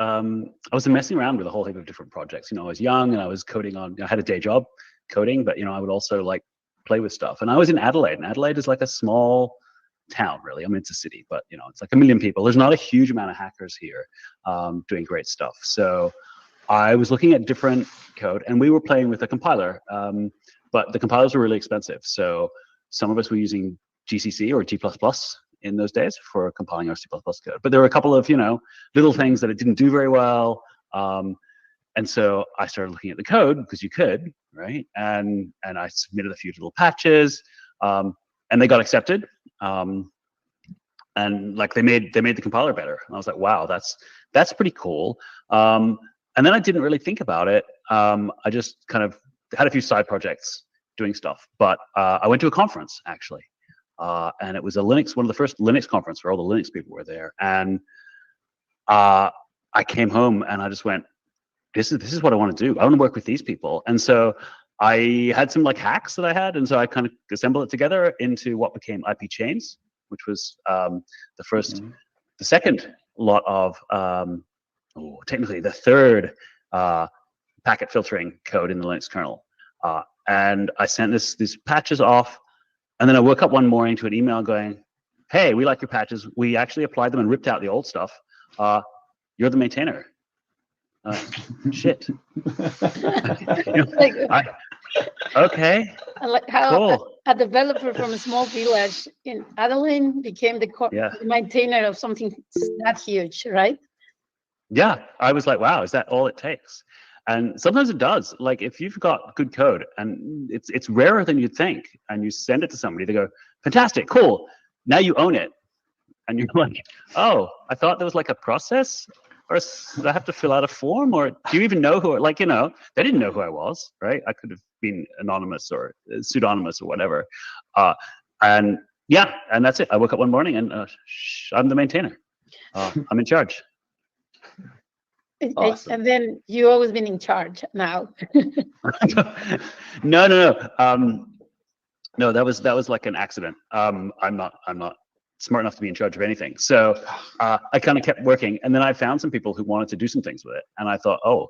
messing around with a whole heap of different projects. I was young and I was coding on. I had a day job coding, but I would also like play with stuff. And I was in Adelaide, and Adelaide is like a small town, really. I mean, it's a city, but it's like 1 million people. There's not a huge amount of hackers here doing great stuff. So I was looking at different code, and we were playing with a compiler, but the compilers were really expensive. So some of us were using GCC or G++ in those days for compiling our C++ code. But there were a couple of little things that it didn't do very well. And so I started looking at the code, because you could, right? And I submitted a few little patches, and they got accepted. And like they made the compiler better. And I was like, wow, that's pretty cool. And then I didn't really think about it. I just kind of had a few side projects doing stuff. But I went to a conference, actually. And it was one of the first Linux conference where all the Linux people were there. And I came home and I just went, this is what I want to do. I want to work with these people. And so I had some like hacks that I had. And so I kind of assembled it together into what became IP Chains, which was the second lot of, technically the third packet filtering code in the Linux kernel. And I sent these patches off. And then I woke up one morning to an email going, hey, we like your patches. We actually applied them and ripped out the old stuff. You're the maintainer. Shit. Okay. Like how cool. a developer from a small village in Adelaide became the maintainer of something that huge, right? Yeah, I was like, wow, is that all it takes? And sometimes it does. Like if you've got good code and it's rarer than you'd think, and you send it to somebody, they go, fantastic, cool. Now you own it. And you're like, oh, I thought there was like a process, or did I have to fill out a form, or do you even know who? Like, they didn't know who I was, right? I could have been anonymous or pseudonymous or whatever, and that's it. I woke up one morning and I'm the maintainer. I'm in charge. Awesome. And then you always been in charge now. No. No, that was like an accident. I'm not smart enough to be in charge of anything. So I kind of kept working, and then I found some people who wanted to do some things with it, and I thought, oh,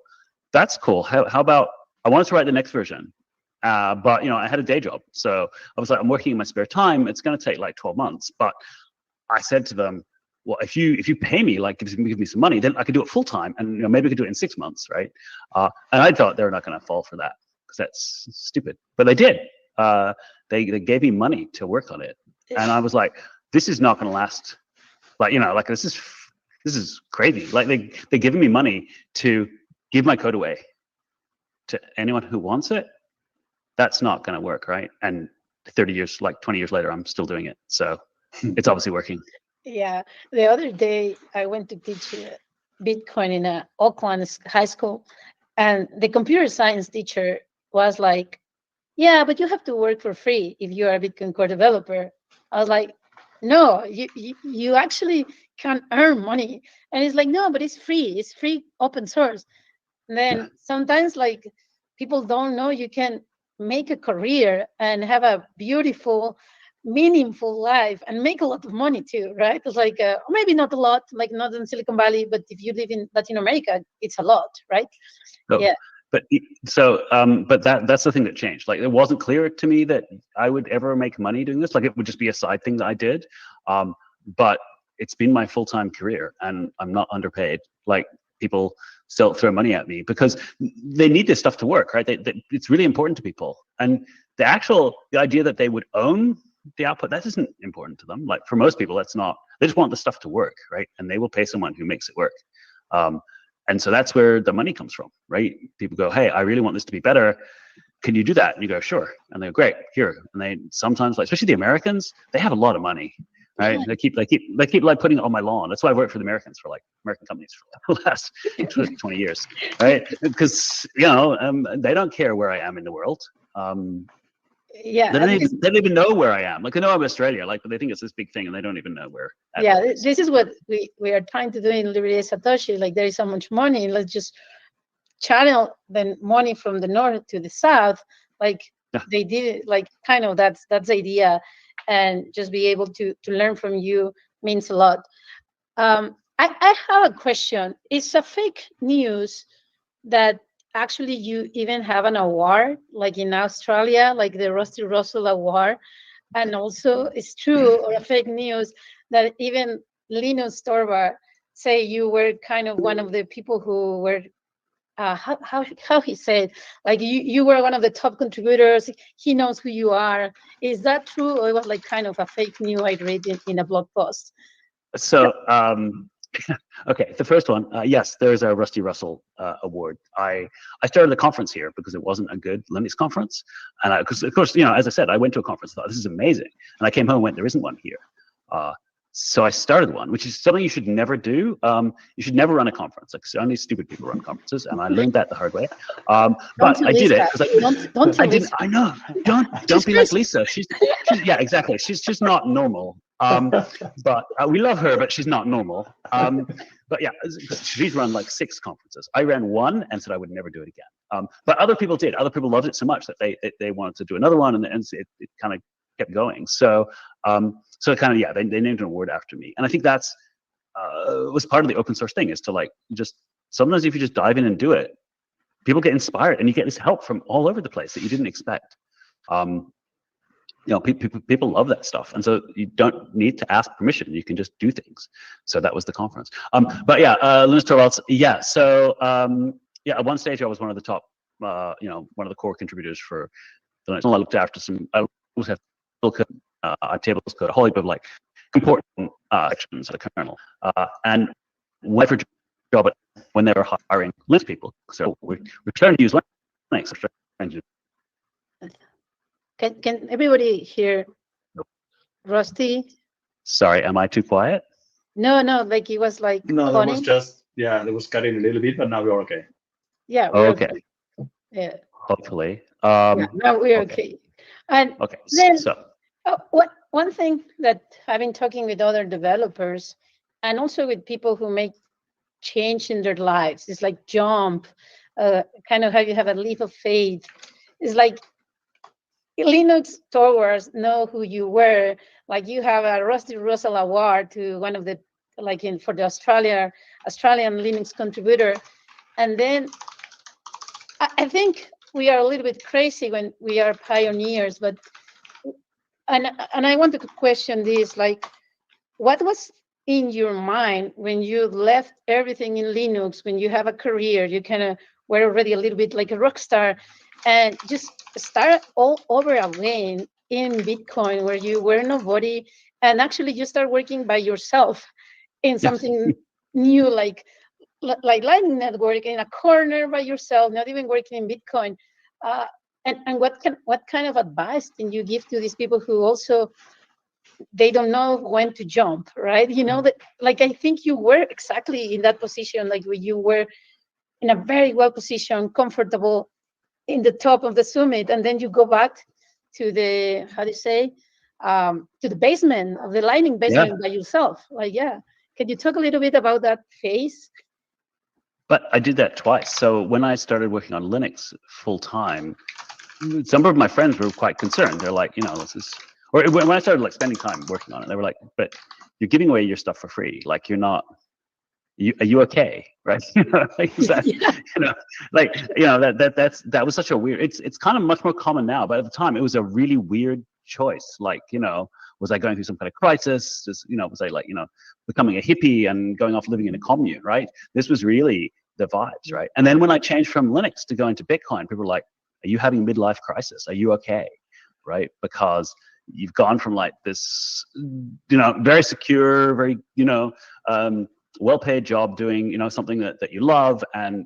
that's cool. How about I wanted to write the next version, but I had a day job, so I was like, I'm working in my spare time. It's going to take like 12 months, but I said to them, well, if you pay me, like give me some money, then I could do it full time, and maybe I could do it in 6 months, right? And I thought they were not going to fall for that because that's stupid, but they did. They gave me money to work on it, and I was like, this is not going to last. Like this is crazy. Like they're giving me money to give my code away to anyone who wants it. That's not going to work, right? And 20 years later, I'm still doing it. So it's obviously working. Yeah. The other day, I went to teach Bitcoin in a Oakland high school, and the computer science teacher was like, yeah, but you have to work for free if you are a Bitcoin core developer. I was like, no, you actually can earn money. And it's like, no, but it's free open source. And then sometimes like people don't know you can make a career and have a beautiful, meaningful life and make a lot of money too, right? It's like, maybe not a lot, like not in Silicon Valley, but if you live in Latin America, it's a lot, right? Oh. Yeah. But that's the thing that changed. Like it wasn't clear to me that I would ever make money doing this. Like it would just be a side thing that I did. But it's been my full-time career, and I'm not underpaid. Like people still throw money at me because they need this stuff to work, right? It's really important to people. And the idea that they would own the output, that isn't important to them. Like for most people, that's not. They just want the stuff to work, right? And they will pay someone who makes it work. And so that's where the money comes from, right? People go, hey, I really want this to be better. Can you do that? And you go, sure. And they go, great, here. And they sometimes, like, especially the Americans, they have a lot of money, right? They keep like putting it on my lawn. That's why I worked for the Americans for like American companies for the last 20 years, right? Because they don't care where I am in the world. Yeah, they don't even know where I am. Like, they know I'm Australia, like, but they think it's this big thing, and they don't even know where. Yeah, this is what we are trying to do in Liberty Satoshi. Like, there is so much money. Let's just channel the money from the north to the south. Like they did it. Like, kind of that's the idea, and just be able to learn from you means a lot. I have a question. It's a fake news that actually you even have an award, like in Australia, like the Rusty Russell Award. And also it's true, or a fake news, that even Linus Torvalds say you were kind of one of the people who were, how he said, like you were one of the top contributors. He knows who you are. Is that true? Or it was like kind of a fake news I read in a blog post? So, okay, the first one, yes, there's a Rusty Russell Award. I started a conference here because it wasn't a good Linux conference, and because of course, as I said, I went to a conference, thought this is amazing, and I came home and went, there isn't one here. So I started one, which is something you should never do. You should never run a conference. Like, only stupid people run conferences, and I learned that the hard way. But I did it because I didn't. I know. Don't be like Lisa. She's yeah, exactly. She's just not normal. But we love her, but she's not normal. But yeah, she's run like 6 conferences. I ran one and said I would never do it again. But other people did. Other people loved it so much that they wanted to do another one, and it kind of kept going. So kind of, yeah, they named an award after me, and I think that's was part of the open source thing, is to like just sometimes if you just dive in and do it, people get inspired, and you get this help from all over the place that you didn't expect. People love that stuff, and so you don't need to ask permission. You can just do things. So that was the conference. But yeah, Linus Torvalds. Yeah. So yeah, at one stage I was one of the top, one of the core contributors for the Linux. I looked after some. I always have tables code, a whole heap of like important sections of the kernel. And whenever job when they were hiring Linux people. So we're trying to use Linux. Can everybody hear Rusty? Sorry, am I too quiet? No, like he was like No, that calling. was just, that was cutting a little bit, but now we're okay. Yeah, we're Okay. Yeah. Hopefully. Yeah, now we're okay. And Okay. then So one thing that I've been talking with other developers and also with people who make change in their lives, it's like jump, kind of how you have a leap of faith. It's like Linux towards know who you were. Like you have a Rusty Russell Award to one of the, for the Australian Linux contributor. And then I think we are a little bit crazy when we are pioneers, but and I want to question this, like, what was in your mind when you left everything in Linux, when you have a career, you kind of were already a little bit like a rock star, and just start all over again in Bitcoin, where you were nobody, and actually you start working by yourself in something new, like Lightning Network, in a corner by yourself, not even working in Bitcoin. And what kind of advice can you give to these people who also, they don't know when to jump, right? You know, that, like, I think you were exactly in that position, like where you were in a very well positioned, comfortable in the top of the summit, and then you go back to the, how do you say, to the basement of the Lightning basement by yourself. Like, can you talk a little bit about that phase? But I did that twice. So when I started working on Linux full time, some of my friends were quite concerned. They're like, this is, or when I started like spending time working on it, they were like, but you're giving away your stuff for free. Like you're not, are you okay? Right? Like, is that, that was such a weird, it's kind of much more common now, but at the time it was a really weird choice. Like, was I going through some kind of crisis? Was I like, becoming a hippie and going off living in a commune, right? This was really the vibes, right? And then when I changed from Linux to going to Bitcoin, people were like, are you having midlife crisis? Are you okay? Right? Because you've gone from like this, very secure, very, well-paid job doing, something that you love and,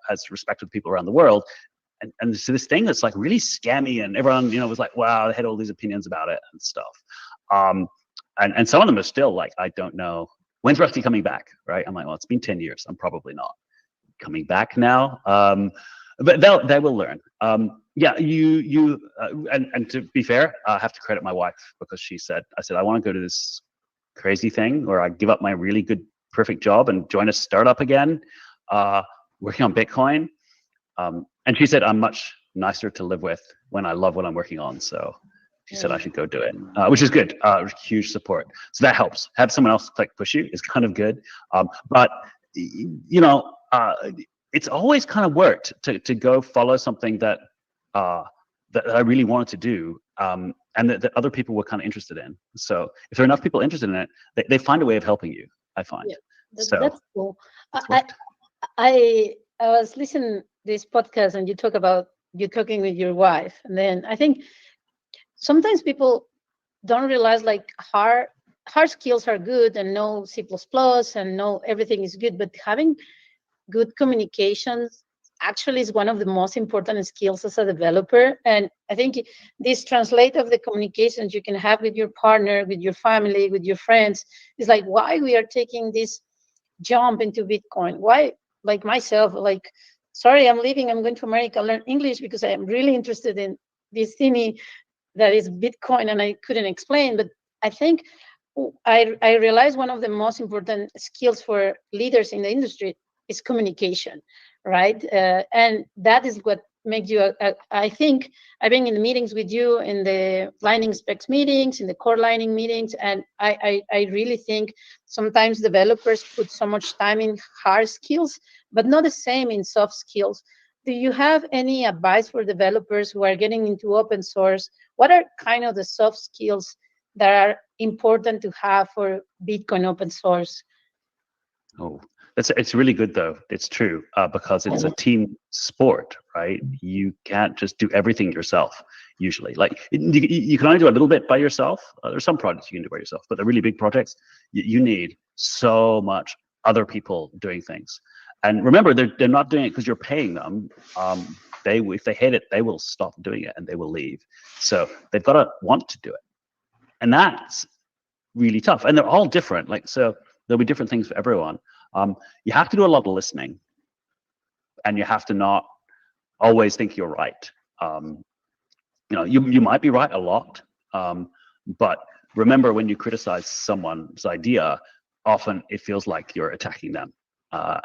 has respect with people around the world. And so this thing that's like really scammy and everyone, was like, wow, they had all these opinions about it and stuff. And some of them are still like, I don't know, when's Rusty coming back, right? I'm like, well, it's been 10 years. I'm probably not coming back now. But they will learn. And to be fair, I have to credit my wife because I said, I want to go to this crazy thing where I give up my really good, perfect job and join a startup again, working on Bitcoin. And she said, I'm much nicer to live with when I love what I'm working on. So she said I should go do it, which is good. Huge support. So that helps. Have someone else like push you is kind of good. But it's always kind of worked to go follow something that I really wanted to do, and that other people were kind of interested in. So if there are enough people interested in it, they find a way of helping you, I find. Yeah, that's cool. I was listening to this podcast and you talk about you talking with your wife, and then I think sometimes people don't realize like hard skills are good and know C++ and know everything is good, but having good communications actually is one of the most important skills as a developer. And I think this translate of the communications you can have with your partner, with your family, with your friends, is like why we are taking this jump into Bitcoin. Why, like myself, like, sorry, I'm leaving, I'm going to America, learn English because I am really interested in this thingy that is Bitcoin and I couldn't explain. But I think I realized one of the most important skills for leaders in the industry is communication, right? And that is what makes you, I think, I've been in the meetings with you, in the Lightning Specs meetings, in the core Lightning meetings, and I really think sometimes developers put so much time in hard skills, but not the same in soft skills. Do you have any advice for developers who are getting into open source? What are kind of the soft skills that are important to have for Bitcoin open source? Oh, it's really good though. It's true because it's a team sport, right? You can't just do everything yourself. Usually, like you can only do a little bit by yourself. There's some projects you can do by yourself, but the really big projects, you need so much other people doing things. And remember, they're not doing it because you're paying them. If they hate it, they will stop doing it and they will leave. So they've got to want to do it. And that's really tough. And they're all different. Like, so there'll be different things for everyone. You have to do a lot of listening, and you have to not always think you're right. You might be right a lot, but remember, when you criticize someone's idea, often it feels like you're attacking them.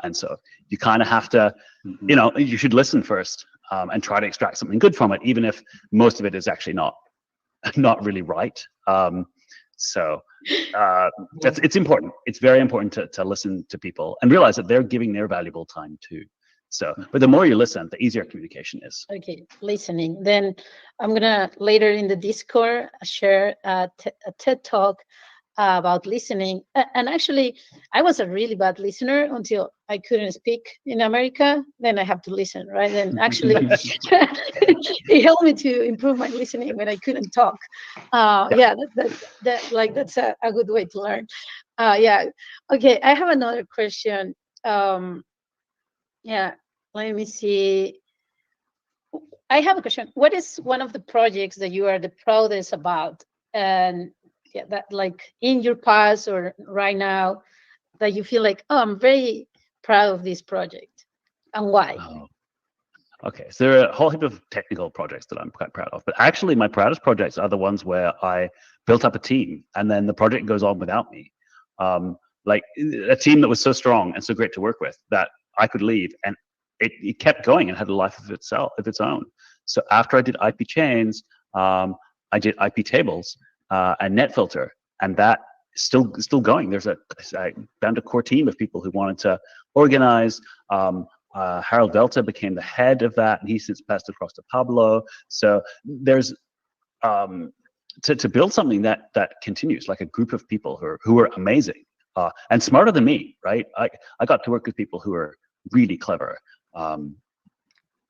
And so you kind of have to, you should listen first and try to extract something good from it, even if most of it is actually not really right. It's important. It's very important to listen to people and realize that they're giving their valuable time too. So, but the more you listen, the easier communication is. Okay, listening. Then I'm gonna later in the Discord share a TED talk about listening. And actually, I was a really bad listener until I couldn't speak in America. Then I have to listen, right? And actually, it helped me to improve my listening when I couldn't talk. That's a good way to learn. Okay, I have another question. Let me see. I have a question. What is one of the projects that you are the proudest about? And that like in your past or right now that you feel like, oh, I'm very proud of this project, and why? Okay, so there are a whole heap of technical projects that I'm quite proud of, but actually my proudest projects are the ones where I built up a team and then the project goes on without me. Like a team that was so strong and so great to work with that I could leave, and it kept going and had a life of its own. So after I did IP chains, I did IP tables and NetFilter, and that is still going. I found a core team of people who wanted to organize. Harold Velta became the head of that, and he since passed across to Pablo. So there's to build something that continues, like a group of people who are amazing and smarter than me, right? I got to work with people who are really clever.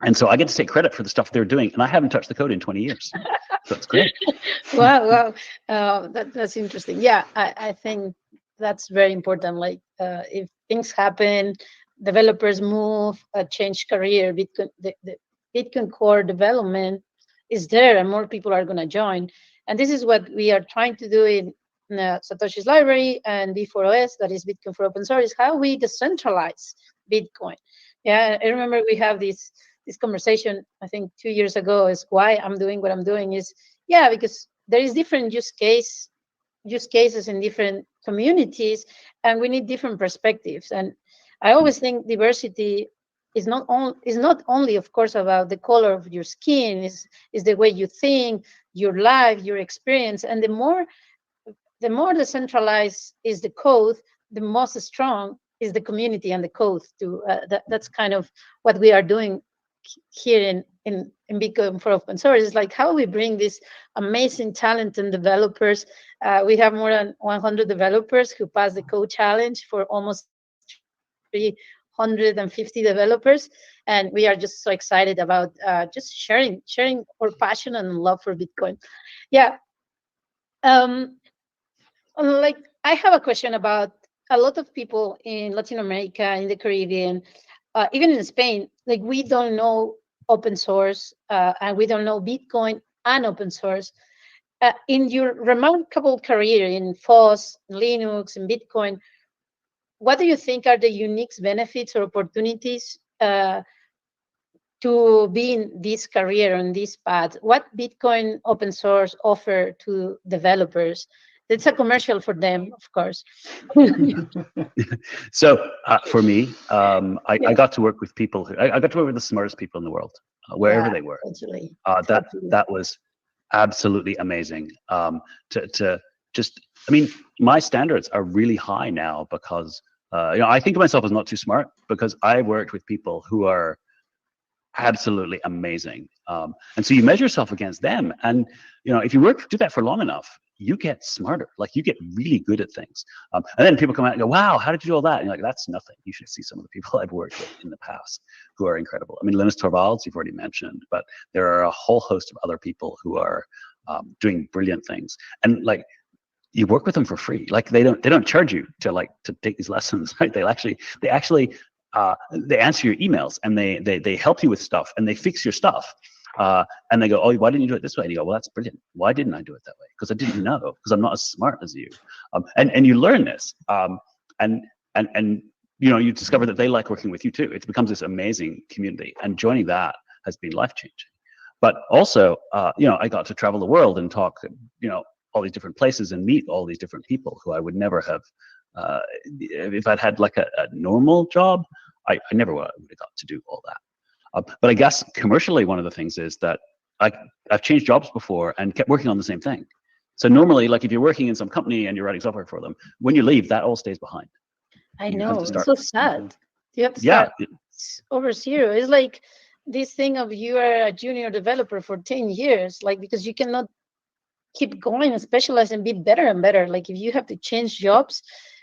And so I get to take credit for the stuff they're doing, and I haven't touched the code in 20 years. So it's great. Wow. That's interesting. Yeah, I think that's very important. Like if things happen, developers move, change career, the Bitcoin core development is there and more people are going to join. And this is what we are trying to do in Satoshi's library and B4OS, that is Bitcoin for open source, how we decentralize Bitcoin. Yeah, I remember we have this conversation, I think 2 years ago, is why I'm doing what I'm doing is, because there is different use cases in different communities, and we need different perspectives. And I always think diversity is not only, of course, about the color of your skin, is the way you think, your life, your experience. And the more decentralized is the code, the most strong is the community and the code too. That's kind of what we are doing here in Bitcoin for open source. It's like how we bring these amazing talented developers. We have more than 100 developers who passed the code challenge for almost 350 developers, and we are just so excited about just sharing our passion and love for Bitcoin. Like I have a question about a lot of people in Latin America, in the Caribbean, even in Spain. Like we don't know open source, and we don't know Bitcoin and open source. In your remarkable career in FOSS, Linux, and Bitcoin, what do you think are the unique benefits or opportunities to be in this career, on this path? What Bitcoin open source offer to developers? It's a commercial for them, of course. So for me, I got to work with people I got to work with the smartest people in the world, wherever they were. Totally. That was absolutely amazing. My standards are really high now because I think of myself as not too smart, because I worked with people who are absolutely amazing. And so you measure yourself against them, and if you do that for long enough, you get smarter. Like you get really good at things. And then people come out and go, wow, how did you do all that? And you're like, that's nothing. You should see some of the people I've worked with in the past who are incredible. I mean, Linus Torvalds, you've already mentioned, but there are a whole host of other people who are doing brilliant things. And like you work with them for free. Like they don't charge you to take these lessons, right? They actually they answer your emails, and they help you with stuff, and they fix your stuff. And they go, oh, why didn't you do it this way? And you go, well, that's brilliant. Why didn't I do it that way? Because I didn't know, because I'm not as smart as you. And you learn this. And you discover that they like working with you too. It becomes this amazing community, and joining that has been life-changing. But also, I got to travel the world and talk, all these different places and meet all these different people who I would never have, if I'd had like a normal job, I never would have got to do all that. But I guess commercially, one of the things is that I've changed jobs before and kept working on the same thing. So normally, like if you're working in some company and you're writing software for them, when you leave, that all stays behind. I know, it's so sad. You have to start over zero. It's like this thing of you are a junior developer for 10 years, like because you cannot keep going and specialize and be better and better. Like if you have to change jobs,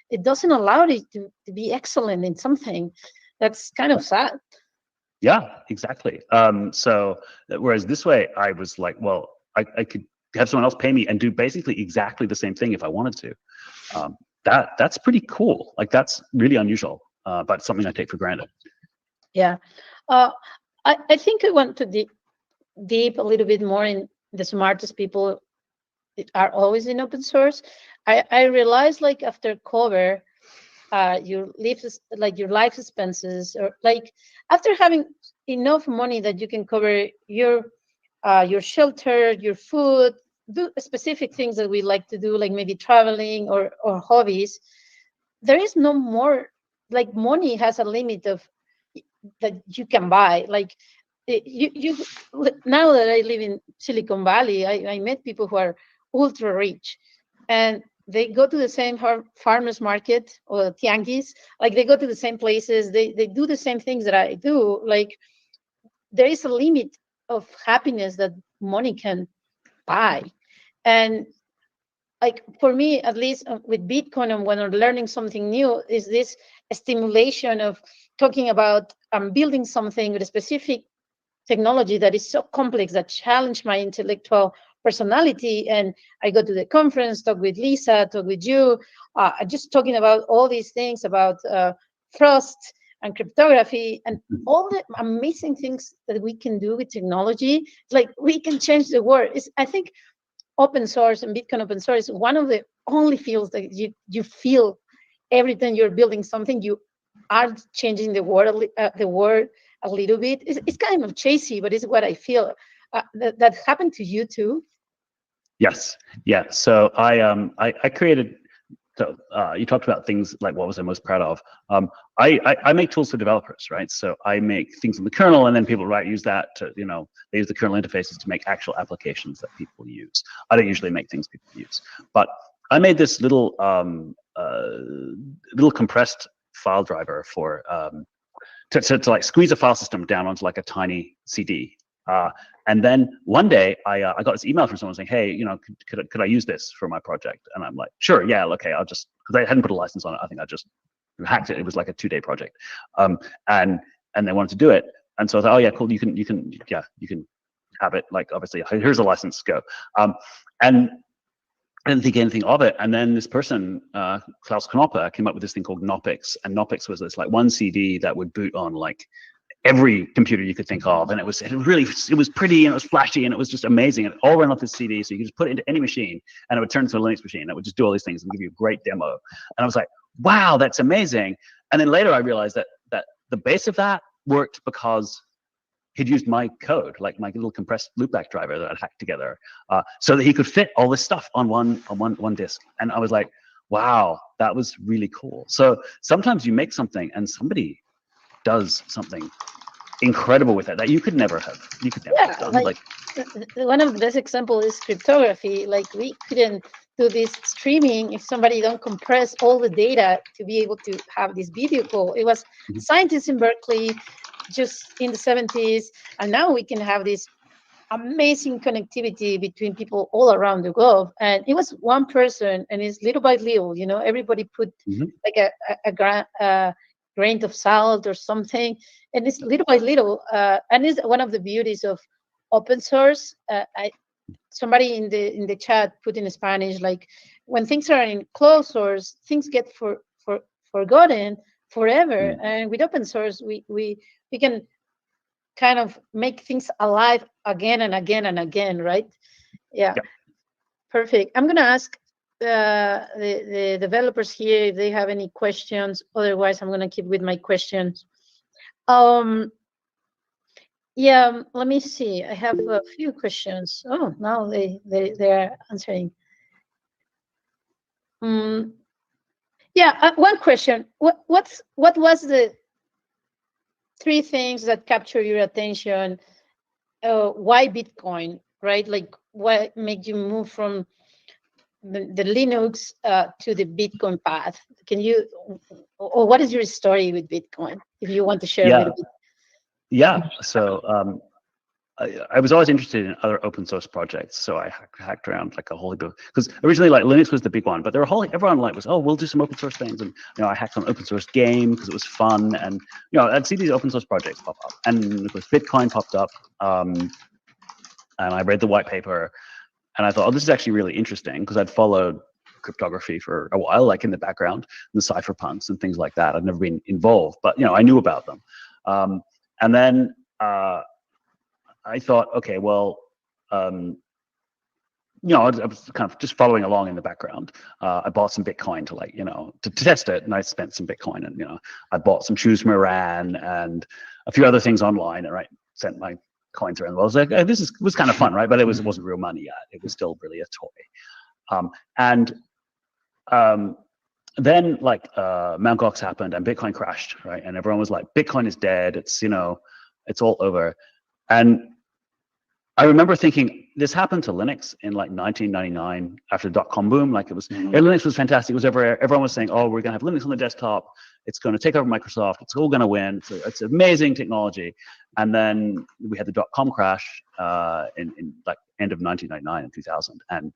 it doesn't allow you to be excellent in something. That's kind of sad. Yeah, exactly. So whereas this way, I was like, well, I could have someone else pay me and do basically exactly the same thing if I wanted to. That's pretty cool. Like that's really unusual, but something I take for granted. Yeah, I think I want to deep a little bit more in the smartest people are always in open source. I realized like after COVID, your life expenses, or like after having enough money that you can cover your shelter, your food, do specific things that we like to do, like maybe traveling or hobbies. There is no more, like money has a limit of that you can buy. Like you now that I live in Silicon Valley, I met people who are ultra rich, and they go to the same farmers market or tianguis. Like they go to the same places. They do the same things that I do. Like there is a limit of happiness that money can buy. And like for me, at least with Bitcoin, and when I'm learning something new, is this stimulation of talking about building something with a specific technology that is so complex that challenge my intellectual personality. And I go to the conference, talk with Lisa, talk with you, just talking about all these things about trust and cryptography and all the amazing things that we can do with technology. Like we can change the world. I think open source and Bitcoin open source is one of the only fields that you feel every time you're building something, you are changing the world a little bit. It's kind of chasey, but it's what I feel. That happened to you too? Yes. Yeah. So I created. So you talked about things like what was I most proud of. I make tools for developers, right? So I make things in the kernel, and then people use that to, they use the kernel interfaces to make actual applications that people use. I don't usually make things people use, but I made this little compressed file driver for to like squeeze a file system down onto like a tiny CD. And then one day I got this email from someone saying, hey, could I use this for my project? And I'm like, sure, yeah, okay, I'll just, because I hadn't put a license on it. I think I just hacked it. It was like a 2-day project. And they wanted to do it. And so I thought, oh yeah, cool, you can have it. Like, obviously, here's a license, go. And I didn't think anything of it. And then this person, Klaus Knoppe, came up with this thing called Knoppix. And Knoppix was this like one CD that would boot on like every computer you could think of, and it was pretty and it was flashy and it was just amazing, and it all ran off this CD, so you could just put it into any machine and it would turn into a Linux machine. It would just do all these things and give you a great demo. And I was like, wow, that's amazing. And then later I realized that the base of that worked because he'd used my code, like my little compressed loopback driver that I'd hacked together, so that he could fit all this stuff on one disk. And I was like, wow, that was really cool. So sometimes you make something and somebody does something incredible with it that you could never have done. Like one of the best examples is cryptography. Like we couldn't do this streaming if somebody don't compress all the data to be able to have this video call. It was scientists in Berkeley just in the 70s, and now we can have this amazing connectivity between people all around the globe. And it was one person, and it's little by little, everybody put like a grain of salt or something, and it's little by little, and it's one of the beauties of open source. Somebody in the chat put in Spanish, like when things are in closed source, things get forgotten forever. And with open source, we can kind of make things alive again and again and again, right? Yeah. Perfect. I'm going to ask the developers here if they have any questions. Otherwise, I'm going to keep with my questions. Yeah, let me see. I have a few questions. Oh, now they are answering. Yeah, one question. What was the 3 things that captured your attention? Why Bitcoin, right? Like, what made you move from the Linux to the Bitcoin path? Can you, or what is your story with Bitcoin, if you want to share a little bit? Yeah, so I was always interested in other open source projects, so I hacked around like a whole heap of, because originally like Linux was the big one, but there were everyone like was, oh, we'll do some open source things, and I hacked an open source game because it was fun, and I'd see these open source projects pop up, and of course Bitcoin popped up, and I read the white paper, and I thought, oh, this is actually really interesting, because I'd followed cryptography for a while, like in the background, the cypherpunks and things like that. I'd never been involved, but I knew about them, and then I thought, okay, well, I was kind of just following along in the background. I bought some Bitcoin to test it, and I spent some Bitcoin, and I bought some shoes from Iran and a few other things online, and I sent my coins around. I was like, this was kind of fun, right? But it wasn't real money yet. It was still really a toy. Then Mt. Gox happened, and Bitcoin crashed, right? And everyone was like, Bitcoin is dead. It's it's all over. And I remember thinking, this happened to Linux in like 1999 after the .com boom. Like, it was, Linux was fantastic. It was everywhere. Everyone was saying, oh, we're going to have Linux on the desktop. It's going to take over Microsoft. It's all going to win. It's amazing technology. And then we had the .com crash in like end of 1999 and 2000. And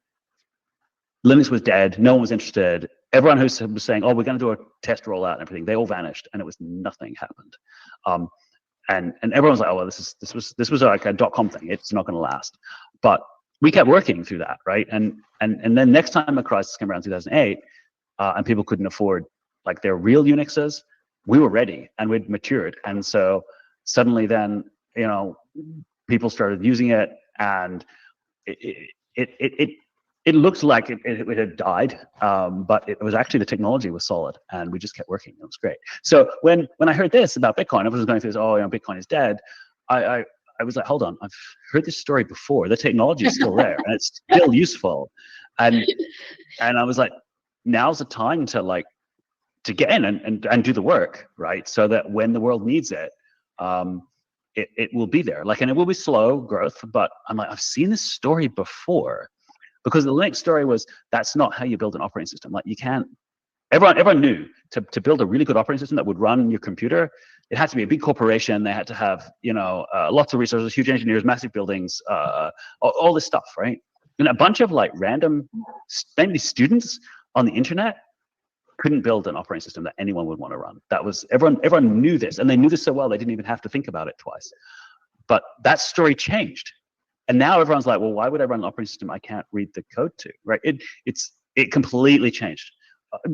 Linux was dead. No one was interested. Everyone who was saying, oh, we're going to do a test rollout and everything, they all vanished, and it was nothing happened. And everyone was like, oh, well, this was like a .com thing. It's not going to last. But we kept working through that, right? And then next time a crisis came around, 2008, and people couldn't afford like their real Unixes, we were ready and we'd matured. And so suddenly then, people started using it, and it looked like it had died, but it was actually, the technology was solid, and we just kept working. It was great. So when I heard this about Bitcoin, everyone was going through this, oh, Bitcoin is dead. I was like, hold on, I've heard this story before. The technology is still there, and it's still useful. And I was like, now's the time to get in and do the work, right? So that when the world needs it, it will be there. And it will be slow growth, but I'm like, I've seen this story before. Because the Linux story was, that's not how you build an operating system. Like, you can't, everyone knew to build a really good operating system that would run your computer, it had to be a big corporation. They had to have, lots of resources, huge engineers, massive buildings, all this stuff, right? And a bunch of random, maybe students on the internet couldn't build an operating system that anyone would want to run. That was, everyone knew this, and they knew this so well, they didn't even have to think about it twice. But that story changed. And now everyone's like, well, why would I run an operating system I can't read the code to, right? It completely changed.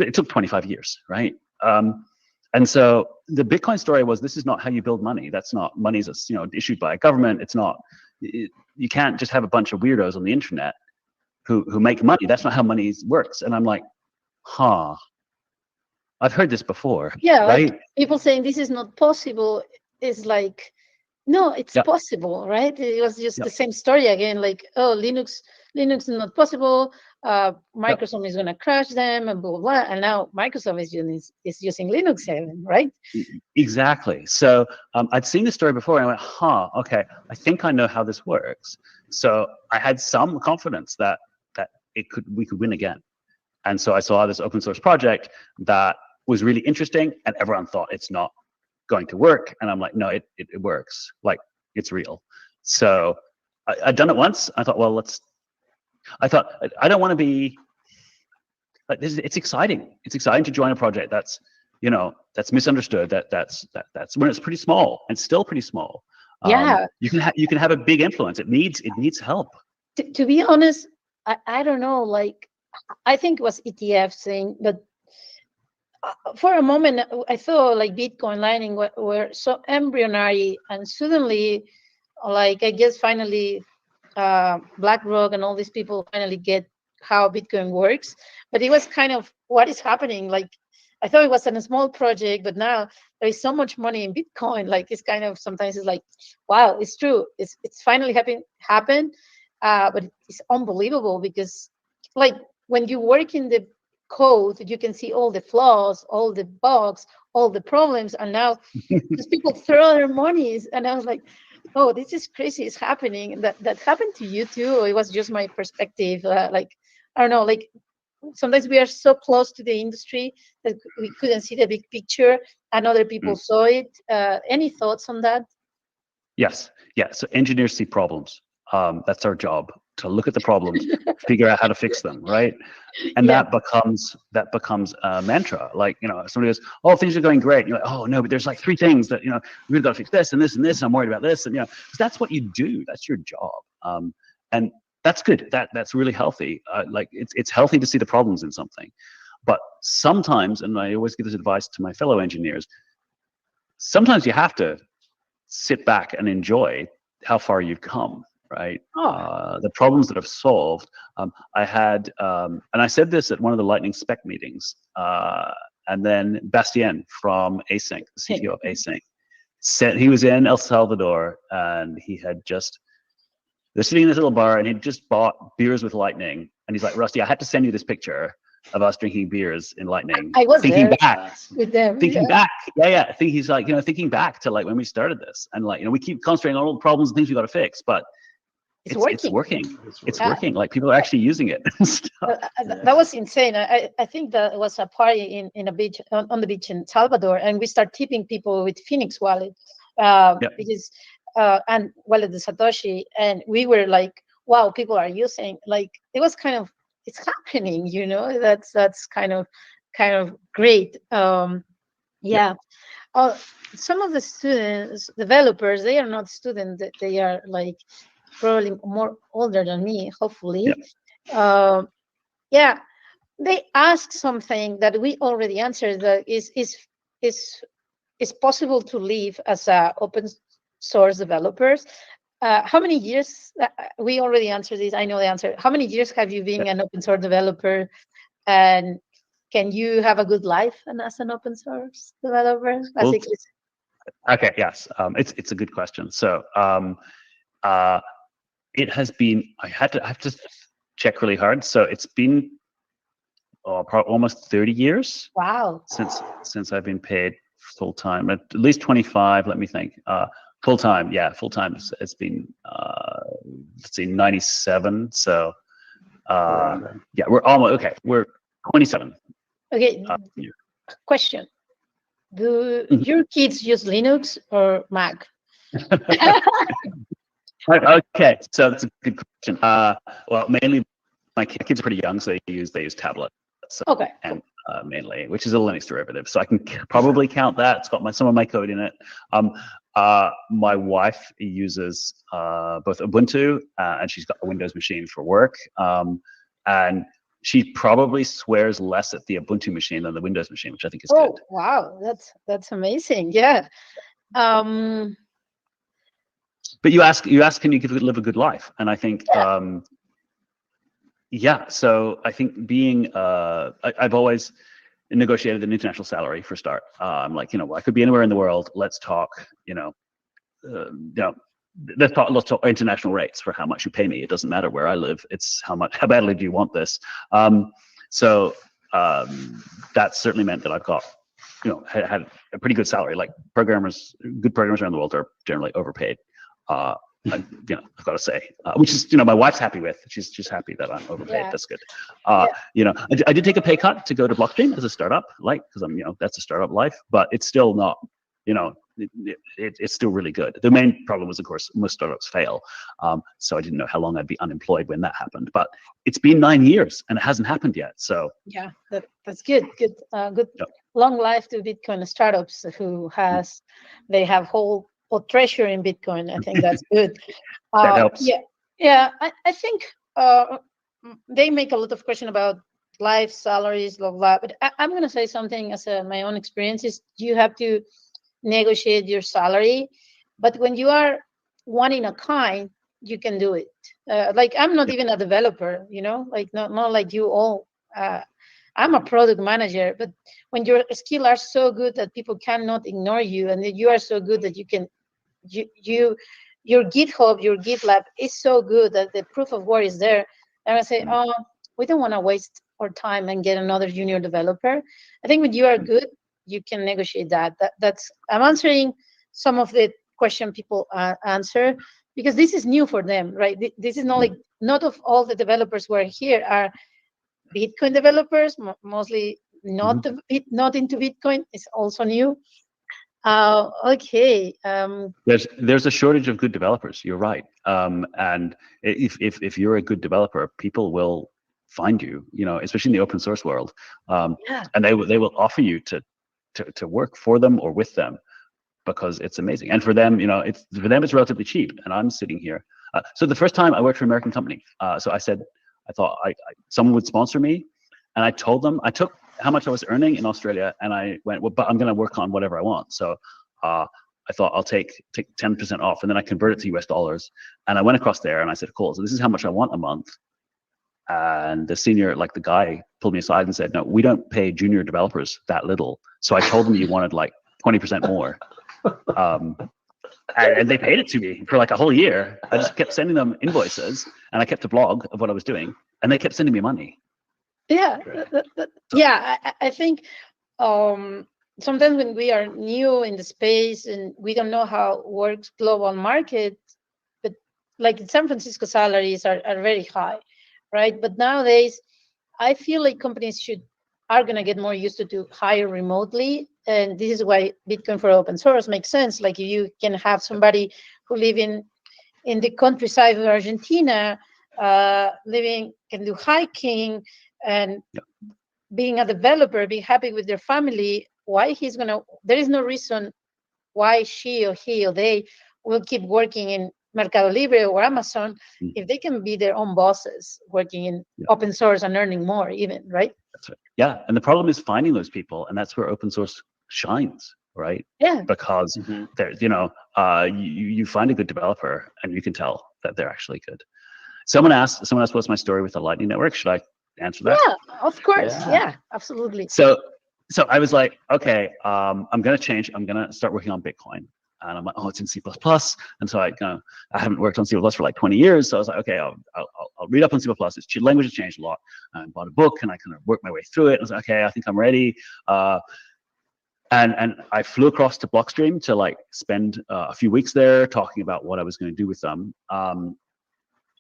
It took 25 years, right? And so the Bitcoin story was, this is not how you build money. That's not, money's issued by a government. It's not, you can't just have a bunch of weirdos on the internet who make money. That's not how money works. And I'm like, I've heard this before. Yeah, right? like people saying this is not possible is like, no, it's possible, right? It was just the same story again, like, oh, Linux is not possible. Microsoft is going to crash them, and blah, blah, blah. And now Microsoft is using Linux 7, right? Exactly. So I'd seen this story before, and I went, okay, I think I know how this works. So I had some confidence that we could win again. And so I saw this open source project that was really interesting, and everyone thought it's not going to work, and I'm like, no, it works. Like, it's real. So I'd done it once. I thought, well, I don't want to be like this. It's exciting. It's exciting to join a project that's misunderstood. That's when it's pretty small, and still pretty small. Yeah, you can have a big influence. It needs help. To be honest, I don't know. Like, I think it was ETF thing, but for a moment I thought like Bitcoin Lightning were so embryonic, and suddenly, like I guess finally, BlackRock and all these people finally get how Bitcoin works. But it was kind of what is happening. Like I thought it was a small project, but now there is so much money in Bitcoin. Like it's kind of sometimes it's like, wow, it's true. It's finally happened. But it's unbelievable because like when you work in the code, you can see all the flaws, all the bugs, all the problems, and now these people throw their monies, and I was like, oh, this is crazy. It's happening. That happened to you too, or it was just my perspective? Like I don't know, like sometimes we are so close to the industry that we couldn't see the big picture, and other people saw it. Any thoughts on that? Yes. Yeah. So engineers see problems. That's our job, to look at the problems, figure out how to fix them, right? And Yeah. that becomes a mantra. Like, somebody goes, "Oh, things are going great." And you're like, "Oh no, but there's like 3 things that we've got to fix this and this and this. And I'm worried about this." And 'cause that's what you do. That's your job. And that's good. That's really healthy. Like it's healthy to see the problems in something. But sometimes, and I always give this advice to my fellow engineers, sometimes you have to sit back and enjoy how far you've come, right? The problems that I've solved. I had, and I said this at one of the Lightning Spec meetings, and then Bastien from Async, the CTO of Async, said he was in El Salvador, and they're sitting in this little bar, and he'd just bought beers with Lightning, and he's like, "Rusty, I had to send you this picture of us drinking beers in Lightning." I was thinking there back with them. Thinking back, yeah. I think he's like, thinking back to like when we started this, and like, we keep concentrating on all the problems and things we got to fix, but it's working. It's working. Like people are actually using it. That was insane. I think that was a party in a beach on the beach in Salvador, and we start tipping people with Phoenix Wallet, because and Wallet de Satoshi, and we were like, wow, people are using. Like it was kind of, it's happening. That's kind of great. Some of the students, developers, they are not students. They are like probably more older than me, hopefully. They ask something that we already answered, that is possible to live as a open source developers. How many years, we already answered this, I know the answer. How many years have you been an open source developer, and can you have a good life as an open source developer? Basically. Okay, yes, it's a good question. So it has been, I have to check really hard. So it's been almost 30 years. Wow. Since I've been paid full time, at least 25. Let me think. Full time, full time. It's been let's see, 97. So we're almost okay. We're 27. Okay. Question: do your kids use Linux or Mac? Okay, so that's a good question. Well, mainly my kids are pretty young, so they use tablets. So, okay. And mainly, which is a Linux derivative, so I can probably count that. It's got some of my code in it. My wife uses both Ubuntu and she's got a Windows machine for work. And she probably swears less at the Ubuntu machine than the Windows machine, which I think is good. Oh, wow, that's amazing. Yeah. But you ask, can you live a good life? And I think, so I think being, I've always negotiated an international salary for start. I'm like, I could be anywhere in the world. Let's talk, let's talk international rates for how much you pay me. It doesn't matter where I live. It's how badly do you want this? So that certainly meant that I've got, had a pretty good salary. Like good programmers around the world are generally overpaid. I've got to say, which is, my wife's happy with. She's happy that I'm overpaid. Yeah. That's good. I did take a pay cut to go to Blockchain as a startup, because I'm, that's a startup life, but it's still not, it's still really good. The main problem was, of course, most startups fail. So I didn't know how long I'd be unemployed when that happened, but it's been 9 years and it hasn't happened yet. So yeah, that's good. Good. Long life to Bitcoin startups they have whole treasure in Bitcoin. I think that's good. That helps. Yeah. I think they make a lot of question about life, salaries, blah, blah. But I'm going to say something as my own experience is you have to negotiate your salary. But when you are one in a kind, you can do it. Like I'm not even a developer, like not like you all. I'm a product manager, but when your skills are so good that people cannot ignore you, and that you are so good that you can, your GitHub, your GitLab is so good that the proof of work is there. And I say, oh, we don't want to waste our time and get another junior developer. I think when you are good, you can negotiate that. That's I'm answering some of the question people answer because this is new for them, right? This is not like not of all the developers who are here are Bitcoin developers, mostly not into Bitcoin. It's also new. Okay. There's a shortage of good developers. You're right. And if you're a good developer, people will find you. Especially in the open source world. And they will offer you to work for them or with them because it's amazing. And for them, it's relatively cheap. And I'm sitting here. So the first time I worked for an American company, so I thought someone would sponsor me, and I told them I took how much I was earning in Australia, and I went, well, but I'm going to work on whatever I want. So I thought I'll take 10% off, and then I convert it to US dollars. And I went across there, and I said, cool. So this is how much I want a month. And the senior, like the guy, pulled me aside and said, no, we don't pay junior developers that little. So I told them you wanted like 20% more. And they paid it to me for like a whole year. I just kept sending them invoices, and I kept a blog of what I was doing, and they kept sending me money. Yeah, I think sometimes when we are new in the space and we don't know how it works global market, but like in San Francisco salaries are very high, right? But nowadays, I feel like companies are going to get more used to hire remotely. And this is why Bitcoin for open source makes sense. Like you can have somebody who live in the countryside of Argentina, can do hiking and being a developer, be happy with their family. There is no reason why she or he or they will keep working in Mercado Libre or Amazon if they can be their own bosses working in open source and earning more even, right? That's right. Yeah, and the problem is finding those people, and that's where open source shines, right? Yeah. Because there's, you find a good developer, and you can tell that they're actually good. Someone asked what's my story with the Lightning Network. Should I answer that? Yeah, of course. Yeah, absolutely. So I was like, okay, I'm gonna change. I'm gonna start working on Bitcoin. And I'm like, oh, it's in C++. And so I haven't worked on C++ for like 20 years. So I was like, okay, I'll read up on C++. Its language has changed a lot. I bought a book and I kind of worked my way through it. And I was like, okay, I think I'm ready. And I flew across to Blockstream to like spend a few weeks there talking about what I was going to do with them.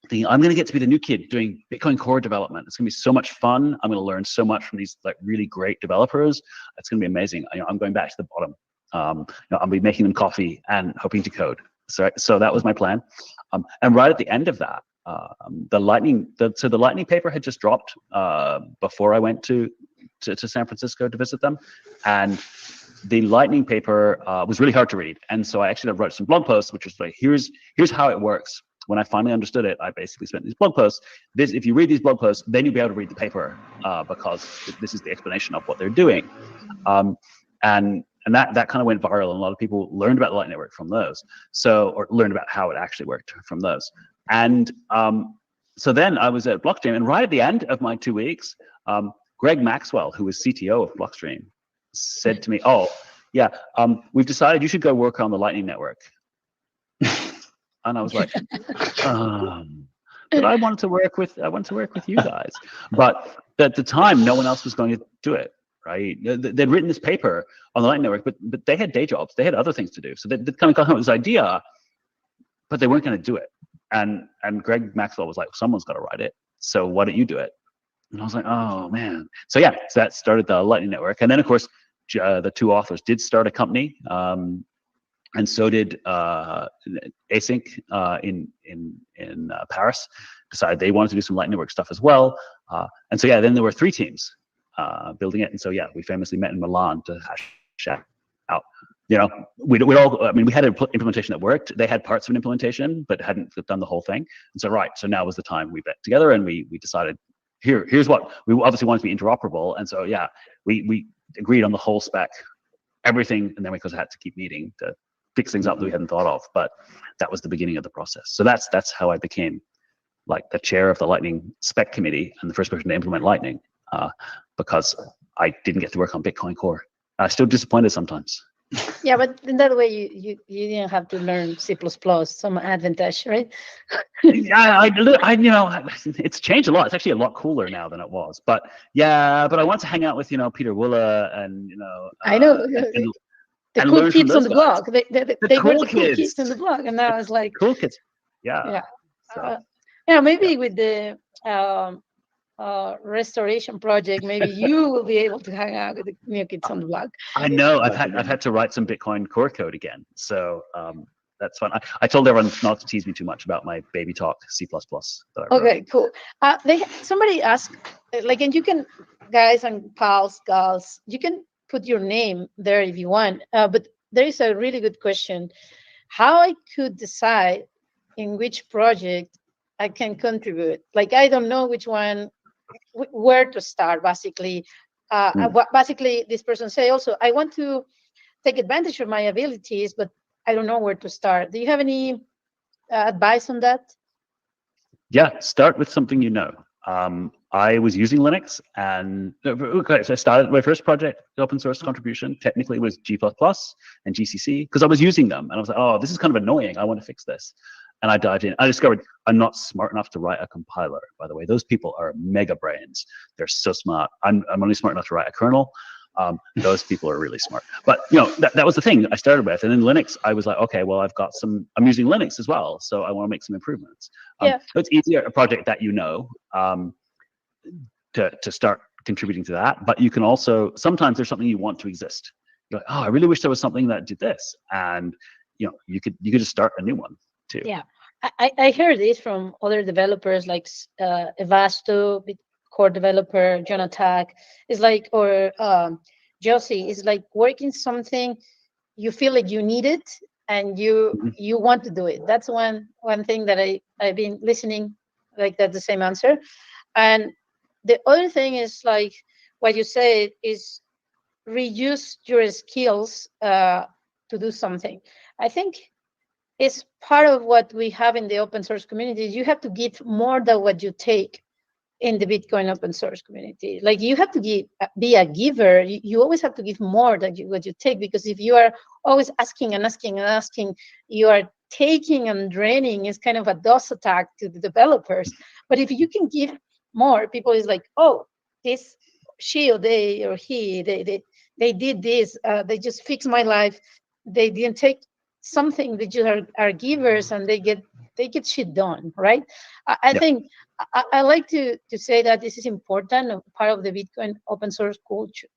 Thinking I'm going to get to be the new kid doing Bitcoin core development. It's going to be so much fun. I'm going to learn so much from these like really great developers. It's going to be amazing. I'm going back to the bottom. I'll be making them coffee and hoping to code. So that was my plan. And right at the end of that, the lightning paper had just dropped before I went to San Francisco to visit them, and the lightning paper was really hard to read. And so I actually wrote some blog posts, which was like, here's how it works. When I finally understood it, I basically spent these blog posts. If you read these blog posts, then you'll be able to read the paper because this is the explanation of what they're doing. And that kind of went viral, and a lot of people learned about the Lightning Network from those. Or learned about how it actually worked from those. And so then I was at Blockstream, and right at the end of my 2 weeks, Greg Maxwell, who was CTO of Blockstream, said to me, "Oh, yeah, we've decided you should go work on the Lightning Network." And I was like, but I wanted to work with you guys. But at the time, no one else was going to do it. Right? They'd written this paper on the Lightning Network, but they had day jobs. They had other things to do. So they kind of got this idea, but they weren't going to do it. And Greg Maxwell was like, someone's got to write it. So why don't you do it? And I was like, oh man. So yeah, so that started the Lightning Network. And then of course, the two authors did start a company, and so did Async in Paris. Decided they wanted to do some Lightning Network stuff as well. And so yeah, then there were 3 teams building it. And so yeah, we famously met in Milan to hash out you know, we'd all, I mean, we had an implementation that worked. They had parts of an implementation, but hadn't done the whole thing. And so, right, so now was the time we got together and we decided, here's what, we obviously wanted to be interoperable. And so, yeah, we agreed on the whole spec, everything, and then we had to keep meeting to fix things up that we hadn't thought of. But that was the beginning of the process. So that's how I became like the chair of the Lightning spec committee and the first person to implement Lightning, because I didn't get to work on Bitcoin Core. I'm still disappointed sometimes. Yeah, but in that way, you didn't have to learn C++, some advantage, right? Yeah, I you know, it's changed a lot. It's actually a lot cooler now than it was. But yeah, but I want to hang out with, you know, Peter Woola and, you know, I know and the and cool learn from kids on those the guys. blog. They cool were the cool kids. kids on the blog, and now it's like Cool kids. Yeah. yeah, So, yeah. Maybe with the restoration project, maybe you will be able to hang out with the new kids on the blog. I know I've had to write some Bitcoin Core code again. So that's fun. I told everyone not to tease me too much about my baby talk C++. That I wrote. Okay, cool. Somebody asked, like, and you can, guys and pals, gals, you can put your name there if you want. But there is a really good question: how I could decide in which project I can contribute? Like, I don't know which one, where to start. Basically, basically, this person say also, I want to take advantage of my abilities, but I don't know where to start. Do you have any advice on that? Yeah, start with something you know. I was using Linux, and okay, so I started my first project, open source contribution, technically was G++ and GCC, because I was using them, and I was like, oh, this is kind of annoying. I want to fix this. And I dived in. I discovered I'm not smart enough to write a compiler, by the way. Those people are mega brains. They're so smart. I'm only smart enough to write a kernel. Those people are really smart. But, you know, that was the thing I started with. And in Linux, I was like, okay, well, I'm using Linux as well, so I want to make some improvements. So it's easier, a project that you know, to start contributing to that. But you can also, sometimes there's something you want to exist. You're like, oh, I really wish there was something that did this. And, you know, you could just start a new one too. Yeah, I heard this from other developers like Evasto, core developer, John Attack. It's like, or Josie, is like working something you feel like you need it and you want to do it. That's one thing that I've been listening, like that's the same answer. And the other thing is like what you said is reuse your skills to do something. I think it's part of what we have in the open source community. You have to give more than what you take in the Bitcoin open source community. Like you have to be a giver. You always have to give more than what you take, because if you are always asking and asking and asking, you are taking and draining. It's kind of a DOS attack to the developers. But if you can give more, people is like, oh, this she or they or he, they did this. They just fixed my life. They didn't take something that you are givers, and they get shit done, right? I think I like to say that this is important. Part of the Bitcoin open source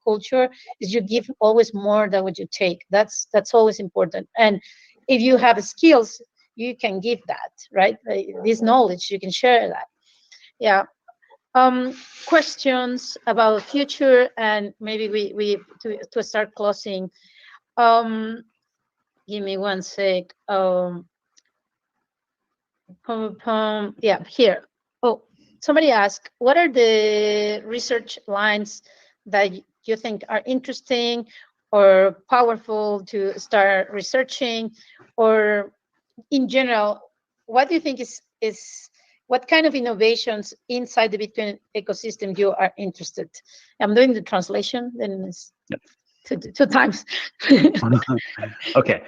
culture is you give always more than what you take. That's always important. And if you have skills, you can give that, right? This knowledge, you can share that. Yeah. Questions about the future, and maybe we to start closing. Give me one sec. Yeah, here. Oh, somebody asked, what are the research lines that you think are interesting or powerful to start researching, or in general, what do you think is what kind of innovations inside the Bitcoin ecosystem you are interested? I'm doing the translation, then it's two times. Okay.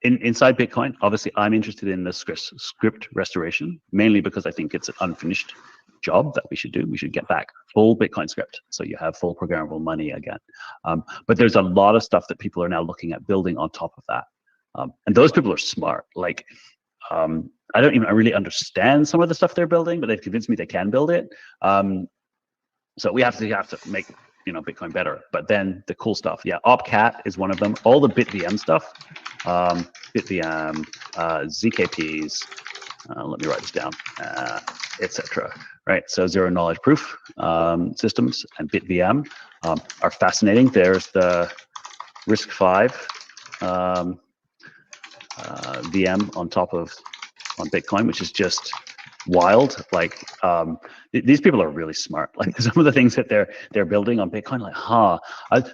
Inside Bitcoin, obviously, I'm interested in the script restoration, mainly because I think it's an unfinished job that we should do. We should get back full Bitcoin script, so you have full programmable money again. But there's a lot of stuff that people are now looking at building on top of that. And those people are smart. Like, I don't even really understand some of the stuff they're building, but they've convinced me they can build it. So we have to make Bitcoin better. But then the cool stuff, yeah, OpCat is one of them. All the BitVM stuff, BitVM, ZKPs. Let me write this down, etc. Right. So zero knowledge proof systems and BitVM are fascinating. There's the RISC-V VM on Bitcoin, which is just wild. Like these people are really smart. Like some of the things that they're building on Bitcoin, like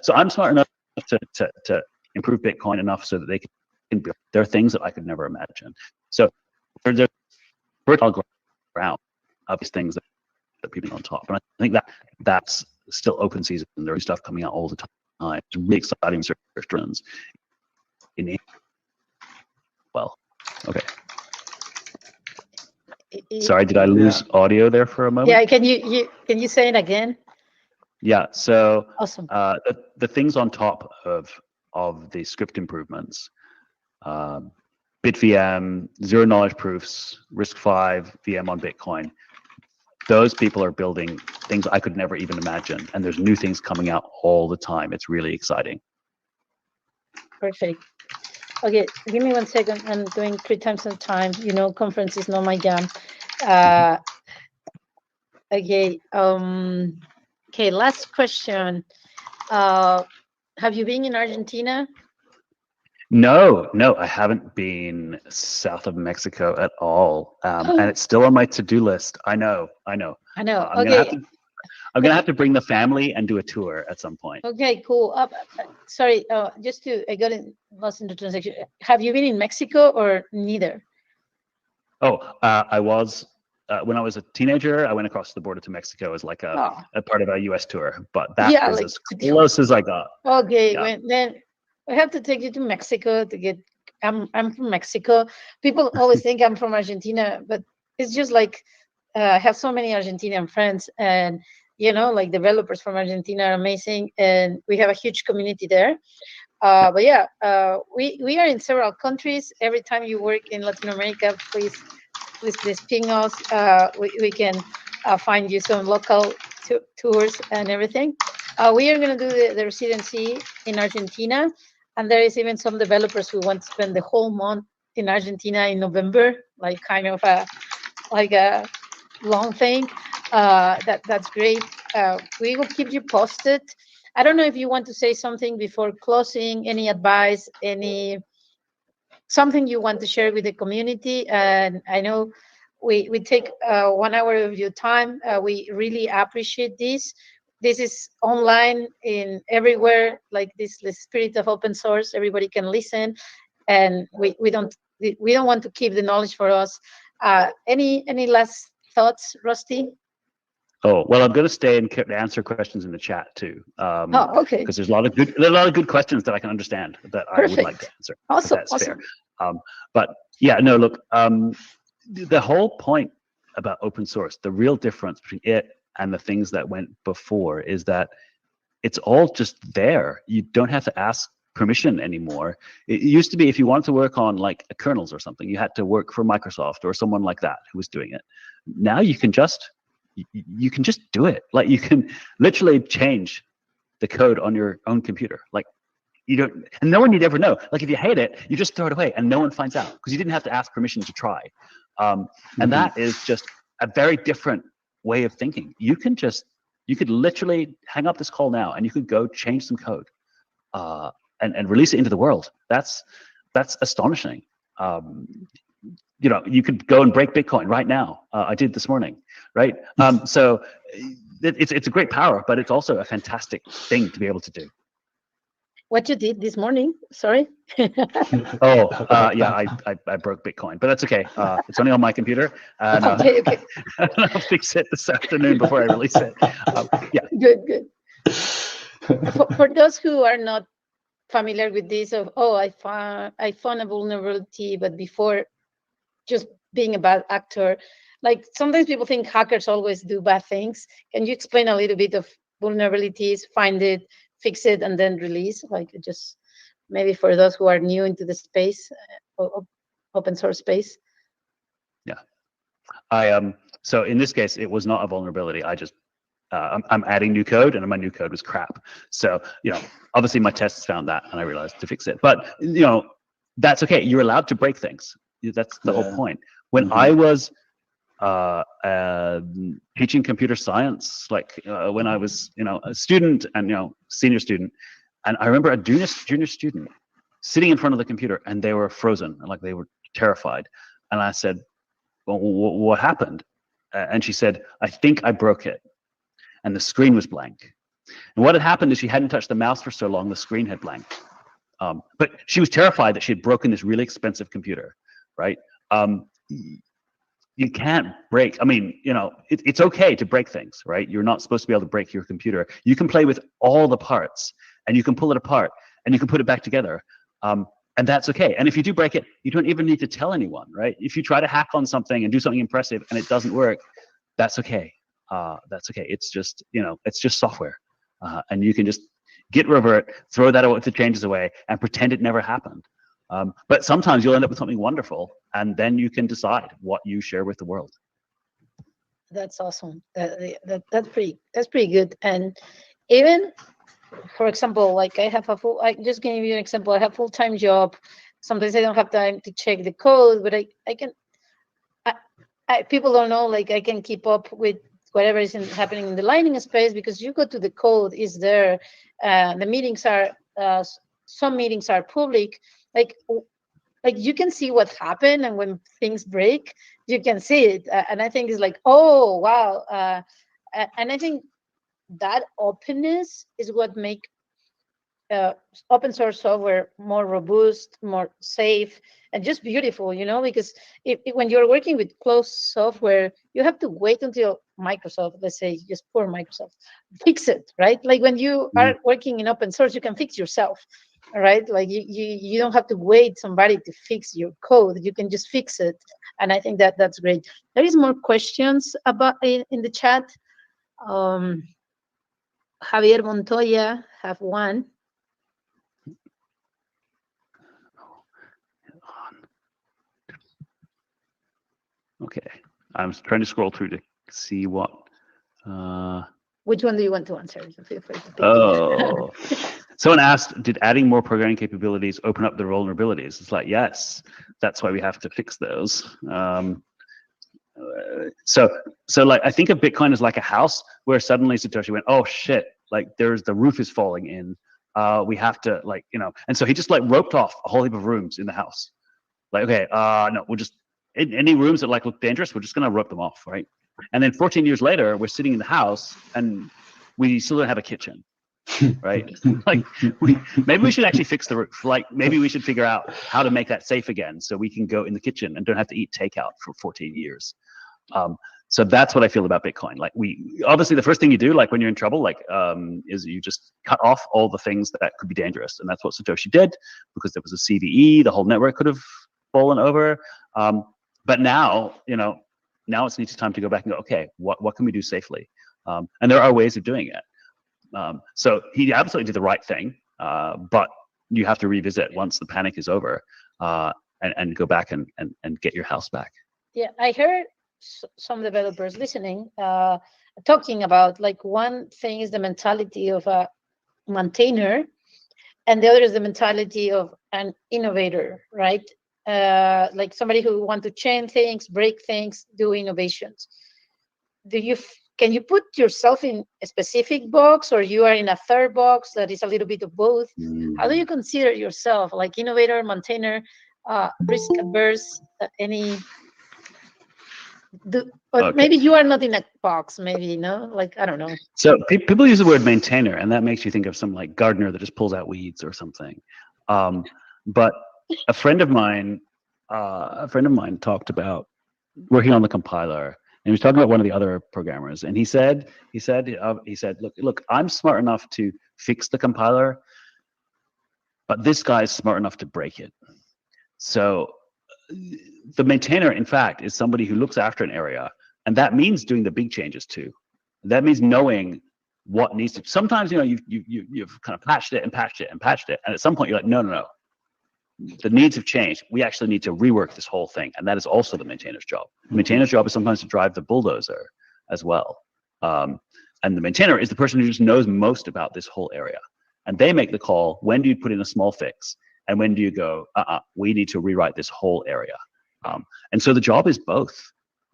so I'm smart enough to improve Bitcoin enough so that they can build. There are things that I could never imagine. So there's fertile ground of these things that people on top, and I think that's still open season. There's stuff coming out all the time. It's really exciting research trends. Well, okay. Sorry, did I lose audio there for a moment? Yeah, can you say it again? Yeah. So awesome. The things on top of the script improvements, BitVM, zero knowledge proofs, RISC-V, VM on Bitcoin. Those people are building things I could never even imagine, and there's new things coming out all the time. It's really exciting. Perfect. Okay, give me 1 second. I'm doing 3 times on time. You know, conference is not my jam. Okay. Okay. Last question. Have you been in Argentina? No, I haven't been south of Mexico at all, and it's still on my to-do list. I know. I'm gonna have to bring the family and do a tour at some point. Okay, cool. Sorry, I got lost in the transaction. Have you been in Mexico or neither? I was when I was a teenager. I went across the border to Mexico as like a part of a U.S. tour, but that was as close as I got. Okay, then I have to take you to Mexico to get. I'm from Mexico. People always think I'm from Argentina, but it's just like I have so many Argentinian friends, and you know, like developers from Argentina are amazing, and we have a huge community there. But yeah, we are in several countries. Every time you work in Latin America, please ping us. We can find you some local tours and everything. We are going to do the residency in Argentina, and there is even some developers who want to spend the whole month in Argentina in November, like kind of a long thing. That's great. We will keep you posted. I don't know if you want to say something before closing, any advice, something you want to share with the community. And I know we take 1 hour of your time. We really appreciate this. This is online in everywhere, like this the spirit of open source. Everybody can listen, and we don't want to keep the knowledge for us. Any last thoughts, Rusty? Oh, well, I'm going to stay and answer questions in the chat too. Okay. Because there's a lot of good questions that I can understand that I would like to answer. Awesome. That's fair. But yeah, no, look, the whole point about open source, the real difference between it and the things that went before is that it's all just there. You don't have to ask permission anymore. It used to be if you wanted to work on like kernels or something, you had to work for Microsoft or someone like that who was doing it. Now you can just do it. Like you can literally change the code on your own computer. Like you don't, and no one you'd ever know. Like if you hate it, you just throw it away and no one finds out because you didn't have to ask permission to try. And that is just a very different way of thinking. You could literally hang up this call now and you could go change some code and release it into the world. That's astonishing. You know, you could go and break Bitcoin right now. I did this morning, right? So it's a great power, but it's also a fantastic thing to be able to do. What you did this morning? Sorry. Yeah, I broke Bitcoin, but that's okay. It's only on my computer. Okay. I'll fix it this afternoon before I release it. Yeah. Good. For those who are not familiar with this, I found a vulnerability, but before just being a bad actor, like sometimes people think hackers always do bad things. Can you explain a little bit of vulnerabilities, find it, fix it, and then release? Like just maybe for those who are new into the space, open source space. Yeah, so in this case, it was not a vulnerability. I just I'm adding new code, and my new code was crap. So you know, obviously my tests found that, and I realized to fix it. But you know, that's okay. You're allowed to break things. That's the whole point. When I was teaching computer science, like when I was, you know, a student and, you know, senior student, and I remember a junior student sitting in front of the computer, and they were frozen, like they were terrified. And I said, well, what happened? And she said, I think I broke it. And the screen was blank. And what had happened is she hadn't touched the mouse for so long, the screen had blanked. But she was terrified that she had broken this really expensive computer, right? You can't break. I mean, you know, it's okay to break things, right? You're not supposed to be able to break your computer. You can play with all the parts, and you can pull it apart, and you can put it back together. And that's okay. And if you do break it, you don't even need to tell anyone, right? If you try to hack on something and do something impressive and it doesn't work, that's okay. That's okay. It's just, you know, it's just software. And you can just git revert, throw that out, the changes away, and pretend it never happened. But sometimes you'll end up with something wonderful, and then you can decide what you share with the world. That's awesome. That's pretty good. And even, for example, like I just gave you an example. I have a full-time job. Sometimes I don't have time to check the code, but people don't know, like I can keep up with whatever is happening in the Lightning space, because you go to the code, is there. The meetings are, some meetings are public. Like you can see what happened, and when things break, you can see it. And I think it's like, oh, wow. And I think that openness is what make open source software more robust, more safe, and just beautiful, you know, because when you're working with closed software, you have to wait until Microsoft, let's say, just poor Microsoft, fix it, right? Like when you are working in open source, you can fix yourself, right? Like you don't have to wait somebody to fix your code. You can just fix it. And I think that's great. There is more questions about in the chat. Javier Montoya have one. Okay, I'm trying to scroll through to see what. Which one do you want to answer? Feel free to pick. Oh, someone asked, did adding more programming capabilities open up the vulnerabilities? It's like, yes, that's why we have to fix those. So like, I think of Bitcoin as like a house where suddenly Satoshi went, oh shit, like the roof is falling in. We have to, like, you know, and so he just like roped off a whole heap of rooms in the house. Like, okay, no, we'll just, any rooms that like look dangerous, we're just gonna rope them off, right? And then 14 years later, we're sitting in the house and we still don't have a kitchen, right? Like, maybe we should actually fix the roof. Like, maybe we should figure out how to make that safe again so we can go in the kitchen and don't have to eat takeout for 14 years. So that's what I feel about Bitcoin. Like, obviously the first thing you do, like when you're in trouble, like, is you just cut off all the things that could be dangerous. And that's what Satoshi did, because there was a CVE, the whole network could have fallen over. But now, you know, now it's needs time to go back and go, okay, what can we do safely? And there are ways of doing it. So he absolutely did the right thing, but you have to revisit once the panic is over, and go back and get your house back. Yeah, I heard some developers listening talking about, like, one thing is the mentality of a maintainer, and the other is the mentality of an innovator, right? Like somebody who want to change things, break things, do innovations. Can you put yourself in a specific box, or you are in a third box that is a little bit of both? How do you consider yourself, like innovator, maintainer, risk averse, or maybe you are not in a box, maybe, no? Like, I don't know. So people use the word maintainer, and that makes you think of some like gardener that just pulls out weeds or something. But a friend of mine talked about working on the compiler, and he was talking about one of the other programmers, and he said, look, I'm smart enough to fix the compiler, but this guy is smart enough to break it. So the maintainer, in fact, is somebody who looks after an area, and that means doing the big changes too. That means knowing what needs to. Sometimes, you know, you've kind of patched it, and at some point you're like, no. The needs have changed. We actually need to rework this whole thing, and that is also the maintainer's job. The maintainer's job is sometimes to drive the bulldozer as well. And the maintainer is the person who just knows most about this whole area, and they make the call. When do you put in a small fix, and when do you go, we need to rewrite this whole area? And so the job is both.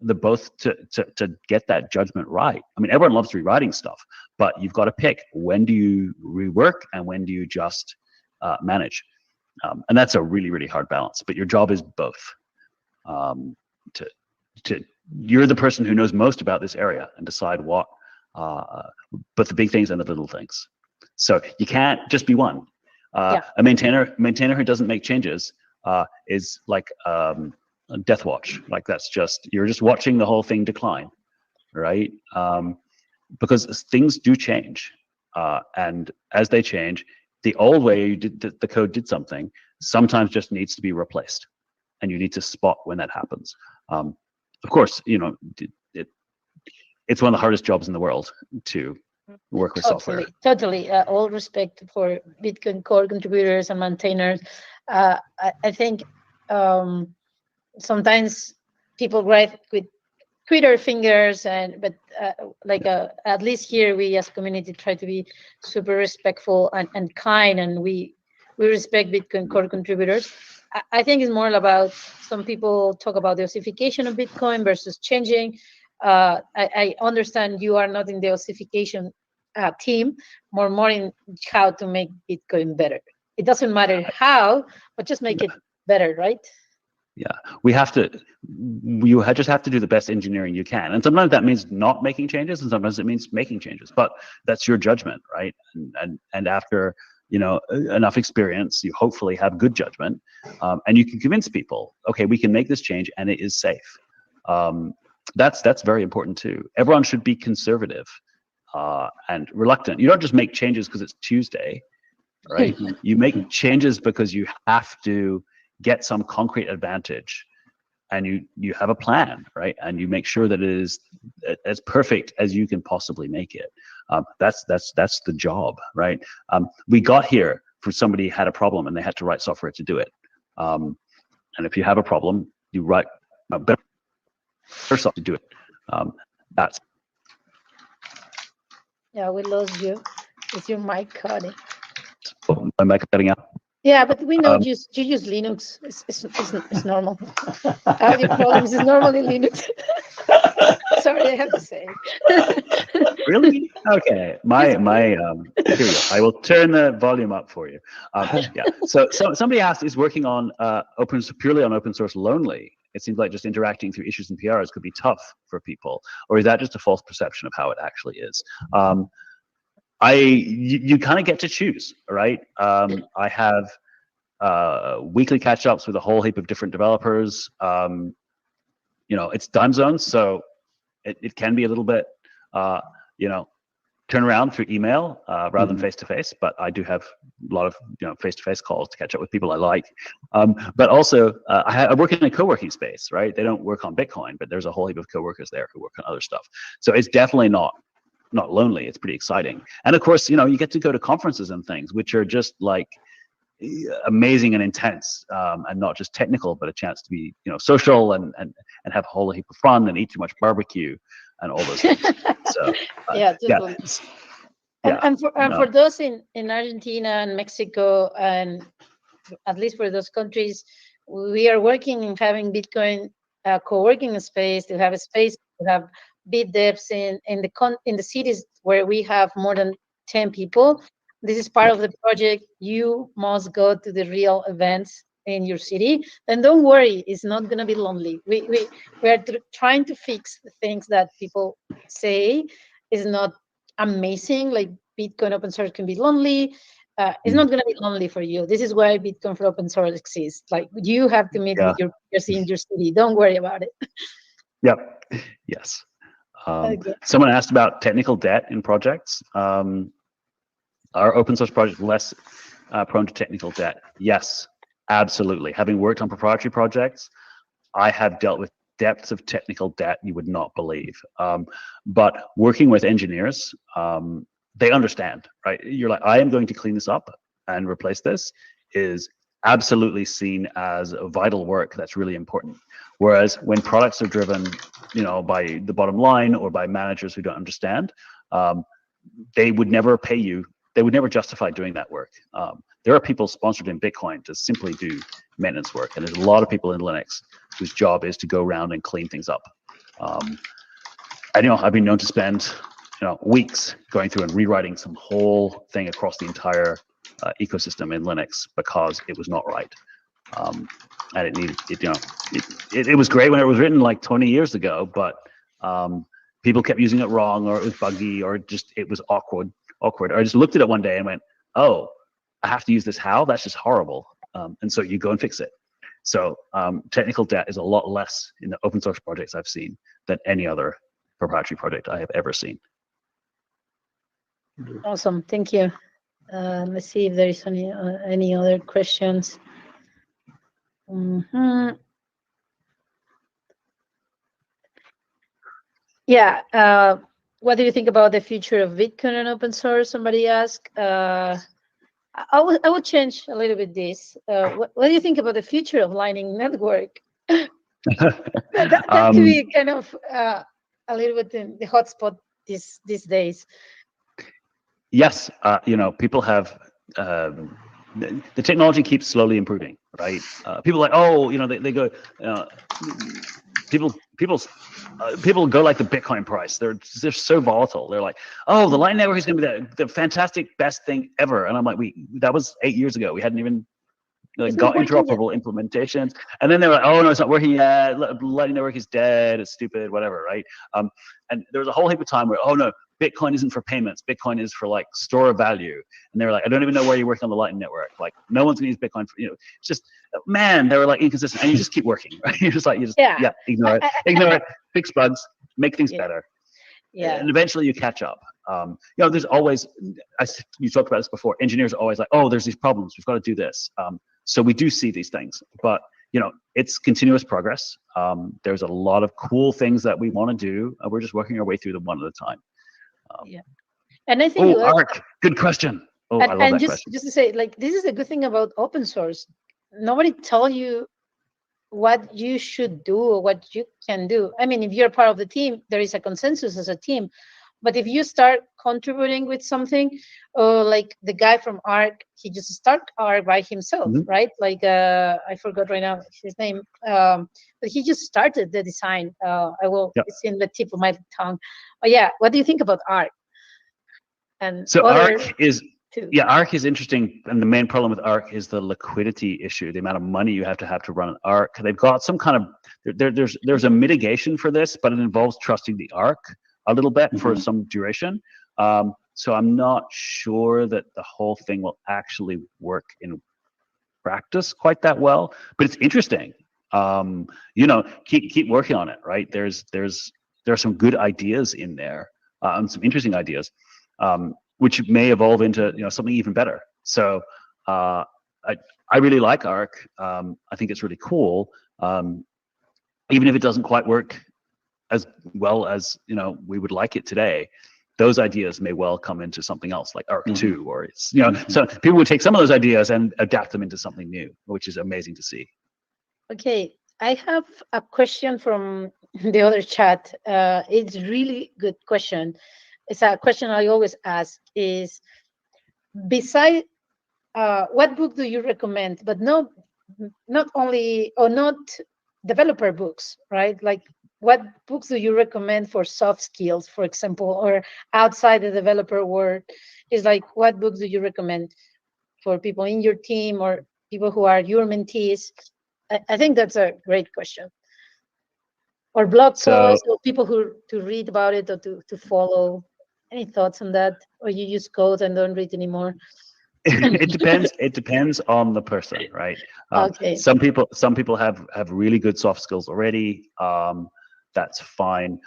To get that judgment right. I mean, everyone loves rewriting stuff, but you've got to pick, when do you rework and when do you just manage? And that's a really, really hard balance. But your job is both. You're the person who knows most about this area and decide what, both the big things and the little things. So you can't just be one. A maintainer who doesn't make changes is like a death watch. Like you're just watching the whole thing decline, right? Because things do change, and as they change, the old way the code did something sometimes just needs to be replaced, and you need to spot when that happens. Of course, it's one of the hardest jobs in the world to work with software. Totally. All respect for Bitcoin core contributors and maintainers. I think sometimes people write with Twitter fingers, but at least here we as a community try to be super respectful and kind, and we respect Bitcoin core contributors. I think it's more about, some people talk about the ossification of Bitcoin versus changing. I understand you are not in the ossification team, more in how to make Bitcoin better. It doesn't matter how, but just make it better, right? Yeah, you just have to do the best engineering you can. And sometimes that means not making changes, and sometimes it means making changes, but that's your judgment, right? And after, enough experience, you hopefully have good judgment, and you can convince people, okay, we can make this change and it is safe. That's very important too. Everyone should be conservative and reluctant. You don't just make changes because it's Tuesday, right? You make changes because you have to get some concrete advantage, and you have a plan, right? And you make sure that it is as perfect as you can possibly make it. That's the job, right? We got here for somebody had a problem and they had to write software to do it. And if you have a problem, you write better software to do it. Yeah, we lost you. Is your mic cutting? Oh, my mic cutting out. Yeah, but we know you use Linux. It's normal. Audio problems is normally Linux. Sorry, I have to say. Really? Okay. Here we go. I will turn the volume up for you. Yeah. So somebody asked, is working on purely on open source lonely? It seems like just interacting through issues and PRs could be tough for people, or is that just a false perception of how it actually is? You kind of get to choose, right? I have weekly catch-ups with a whole heap of different developers. It's time zones, so it can be a little bit, turn around through email rather than face-to-face, but I do have a lot of face-to-face calls to catch up with people I like. But also, I work in a co-working space, right? They don't work on Bitcoin, but there's a whole heap of co-workers there who work on other stuff. So it's definitely not lonely. It's pretty exciting. And of course, you get to go to conferences and things, which are just like amazing and intense, and not just technical, but a chance to be, social and have a whole heap of fun and eat too much barbecue and all those things. So and for those in Argentina and Mexico, and at least for those countries, we are working in having Bitcoin co-working space, to have a space to have BitDevs in the cities where we have more than 10 people. This is part of the project. You must go to the real events in your city. Then don't worry, it's not going to be lonely. We are trying to fix the things that people say is not amazing, like Bitcoin open source can be lonely. It's not going to be lonely for you. This is why Bitcoin for open source exists. Like, you have to meet with your peers in your city. Don't worry about it. Yep. Yes. Someone asked about technical debt in projects. Are open source projects less prone to technical debt? Yes, absolutely. Having worked on proprietary projects, I have dealt with depths of technical debt you would not believe. But working with engineers, they understand, right? You're like, I am going to clean this up and replace this, is absolutely seen as a vital work that's really important. Whereas when products are driven, by the bottom line or by managers who don't understand, they would never pay you. They would never justify doing that work. There are people sponsored in Bitcoin to simply do maintenance work, and there's a lot of people in Linux whose job is to go around and clean things up. I've been known to spend weeks going through and rewriting some whole thing across the entire ecosystem in Linux because it was not right. And it needed, it was great when it was written like 20 years ago, but people kept using it wrong, or it was buggy, or just it was awkward. Or I just looked at it one day and went, oh, I have to use this how? That's just horrible. And so you go and fix it. So technical debt is a lot less in the open source projects I've seen than any other proprietary project I have ever seen. Awesome, thank you. Let's see if there is any other questions. Yeah, what do you think about the future of Bitcoin and open source? Somebody asked. I would change a little bit this. What do you think about the future of Lightning Network? that could be kind of a little bit in the hotspot these days. Yes, people have the technology keeps slowly improving, right? People like, oh, they go, people go like the Bitcoin price. They're so volatile. They're like, oh, the Lightning Network is going to be the fantastic best thing ever. And I'm like, that was 8 years ago. We hadn't even got interoperable implementations. And then they were like, oh no, it's not working yet. Lightning Network is dead. It's stupid, whatever, right? And there was a whole heap of time where, oh no, Bitcoin isn't for payments. Bitcoin is for like store of value. And they were like, I don't even know where you're working on the Lightning Network. Like no one's gonna use Bitcoin for, it's just, man, they were like inconsistent. And you just keep working, right? Ignore it, fix bugs, make things better. Yeah. And eventually you catch up. There's always, you talked about this before, engineers are always like, oh, there's these problems, we've got to do this. So we do see these things, but it's continuous progress. There's a lot of cool things that we want to do. We're just working our way through them one at a time. And I think Arc, good question. I love that question. Just to say, like, this is a good thing about open source. Nobody tell you what you should do or what you can do. I mean, if you're part of the team, there is a consensus as a team. But if you start contributing with something, like the guy from Arc, he just started Arc by himself, right? Like, I forgot right now his name, but he just started the design. It's in the tip of my tongue. Oh yeah, what do you think about Arc? And so Arc is interesting, and the main problem with Arc is the liquidity issue, the amount of money you have to run an Arc. They've got some kind of there's a mitigation for this, but it involves trusting the Arc a little bit for some duration. So I'm not sure that the whole thing will actually work in practice quite that well, but it's interesting. Keep working on it, right? There are some good ideas in there, and some interesting ideas, which may evolve into something even better. So I really like Arc. I think it's really cool, even if it doesn't quite work as well as we would like it today. Those ideas may well come into something else like Arc 2, or so people would take some of those ideas and adapt them into something new, which is amazing to see. Okay, I have a question from the other chat. It's really good question. It's a question I always ask is, beside what book do you recommend, but not only, or not developer books, right? Like, what books do you recommend for soft skills, for example, or outside the developer world? Is like, what books do you recommend for people in your team or people who are your mentees? I think that's a great question. Or blog posts, or people who to read about it or to follow. Any thoughts on that? Or you use code and don't read anymore? It depends. It depends on the person, right? Okay. Some people have really good soft skills already. That's fine.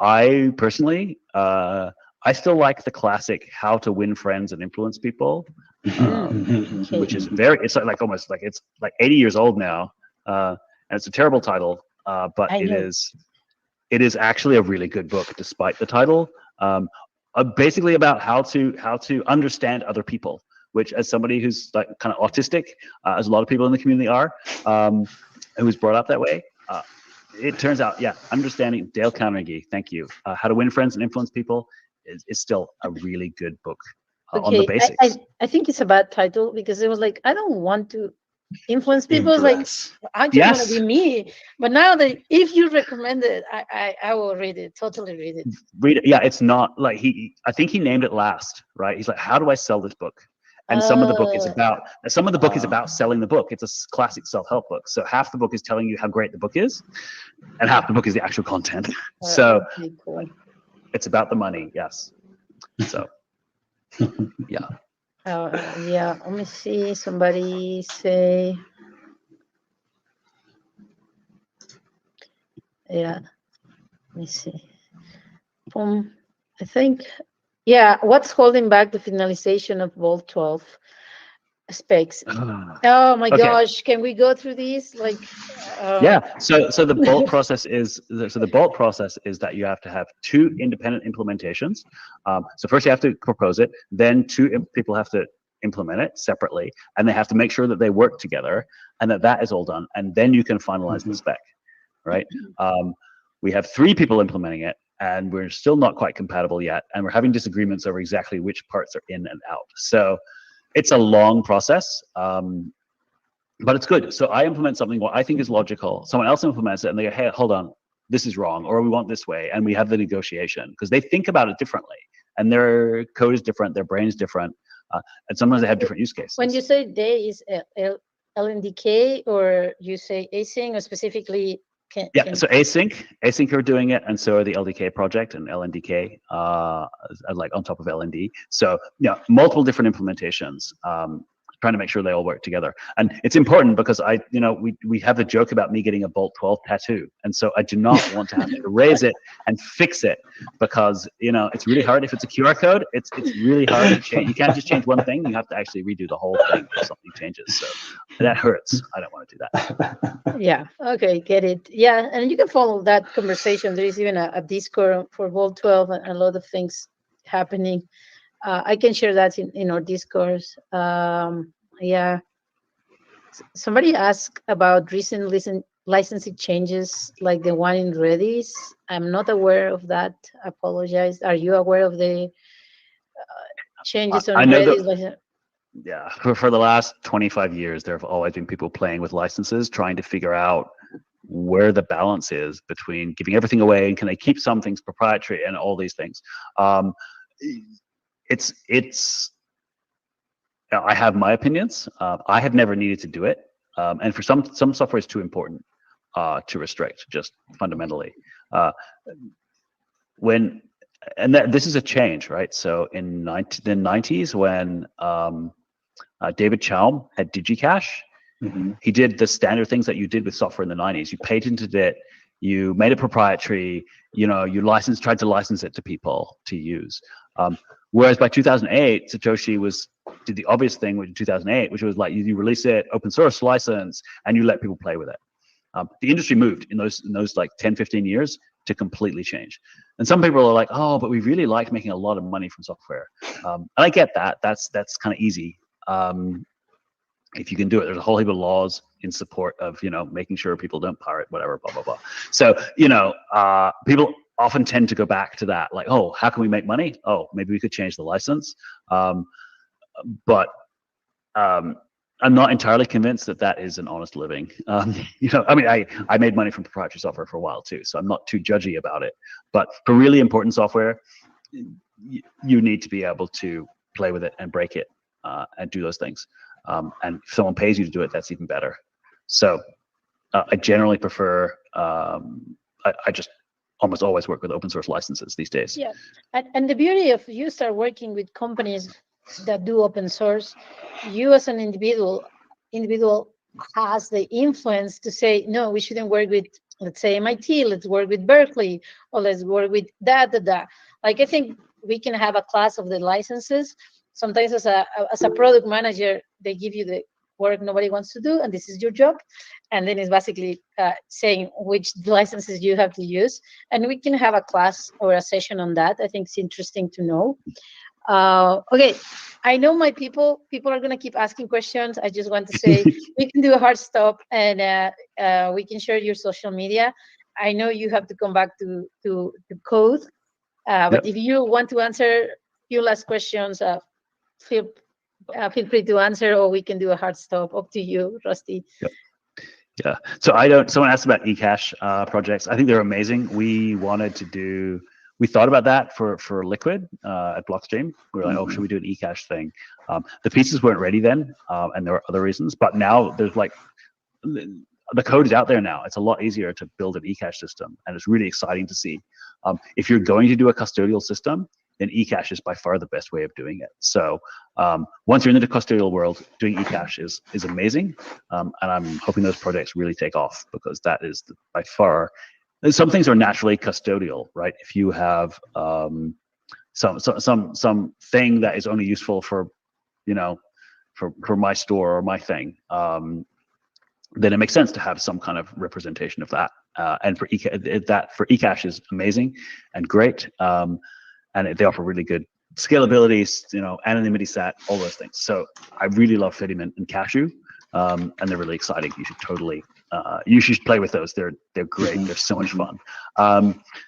I personally, I still like the classic "How to Win Friends and Influence People," which is it's like almost like it's like 80 years old now, and it's a terrible title, but it is actually a really good book despite the title. Basically about how to understand other people, which, as somebody who's like kind of autistic, as a lot of people in the community are, who was brought up that way. It turns out, understanding Dale Carnegie, thank you. How to Win Friends and Influence People is still a really good book on the basics. I think it's a bad title because it was like, I don't want to influence people. It's like, I just want to be me. But now that if you recommend it, I will read it, totally read it. Read it. Yeah, it's not like I think he named it last, right? He's like, how do I sell this book? And some of the book is about selling the book. It's a classic self-help book. So half the book is telling you how great the book is, and half the book is the actual content. So cool. It's about the money, yes. So yeah. Yeah, let me see. Somebody say, yeah, let me see. I think, yeah, what's holding back the finalization of Vault 12 specs? Oh my gosh, can we go through these? Like, yeah. So the Bolt process is that you have to have 2 independent implementations. So first you have to propose it, then 2 people have to implement it separately, and they have to make sure that they work together, and that is all done, and then you can finalize the spec, right? We have 3 people implementing it, and we're still not quite compatible yet, and we're having disagreements over exactly which parts are in and out. So it's a long process, but it's good. So I implement something what I think is logical. Someone else implements it, and they go, "Hey, hold on, this is wrong," or "We want this way," and we have the negotiation because they think about it differently, and their code is different, their brain is different, and sometimes they have different use cases. When you say they, is LNDK, or you say async, or specifically? So async are doing it, and so are the LDK project and LNDK, like on top of LND. So yeah, multiple different implementations, trying to make sure they all work together. And it's important because we have the joke about me getting a Bolt 12 tattoo, and so I do not want to have to erase it and fix it because it's really hard. If it's a QR code, it's really hard to change. You can't just change one thing; you have to actually redo the whole thing if something changes. So that hurts. I don't want to do that. Yeah. Okay. Get it. Yeah, and you can follow that conversation. There is even a Discord for Vault 12 and a lot of things happening. I can share that in our Discourse. Yeah. Somebody asked about recent licensing changes, like the one in Redis. I'm not aware of that. I apologize. Are you aware of the changes on Redis? Yeah, for the last 25 years, there have always been people playing with licenses, trying to figure out where the balance is between giving everything away and can they keep some things proprietary and all these things. I have my opinions. I have never needed to do it, and for some software is too important to restrict, just fundamentally. This is a change, right? So in the 90s, when David Chaum had DigiCache, he did the standard things that you did with software in the 90s. You patented it, you made it proprietary, you tried to license it to people to use. Whereas by 2008, Satoshi did the obvious thing in 2008, which was like you release it, open source license, and you let people play with it. The industry moved in those like 10, 15 years to completely change. And some people are like, oh, but we really like making a lot of money from software. And I get that. That's kind of easy. If you can do it, there's a whole heap of laws in support of, making sure people don't pirate, whatever, blah, blah, blah. So, people often tend to go back to that, like, oh, how can we make money? Oh, maybe we could change the license. But I'm not entirely convinced that is an honest living. I made money from proprietary software for a while too, so I'm not too judgy about it. But for really important software, you need to be able to play with it and break it and do those things. And if someone pays you to do it, that's even better. So I generally prefer, I just almost always work with open source licenses these days. Yeah, and the beauty of you start working with companies that do open source, you as an individual has the influence to say, no, we shouldn't work with, let's say, MIT, let's work with Berkeley, or let's work with that. Like, I think we can have a class of the licenses. Sometimes as a product manager, they give you the work nobody wants to do, and this is your job. And then it's basically saying which licenses you have to use. And we can have a class or a session on that. I think it's interesting to know. Okay, I know my people are going to keep asking questions. I just want to say we can do a hard stop, and we can share your social media. I know you have to come back to code, but if you want to answer a few last questions, feel free to answer, or we can do a hard stop. Up to you, Rusty. Yeah. So someone asked about eCache projects. I think they're amazing. We wanted to do we thought about that for Liquid at Blockstream. We were like, oh, should we do an eCash thing? The pieces weren't ready then, and there were other reasons. But now there's like the code is out there now. It's a lot easier to build an eCash system, and it's really exciting to see. If you're going to do a custodial system, then eCash is by far the best way of doing it. So once you're in the custodial world, doing eCash is amazing, and I'm hoping those projects really take off, because that is by far. Some things are naturally custodial, right? If you have some thing that is only useful for, for my store or my thing, then it makes sense to have some kind of representation of that. And for eCash is amazing and great, and they offer really good scalability, anonymity set, all those things. So I really love Fediment and Cashew, and they're really exciting. You should totally. You should play with those. They're great. They're so much fun.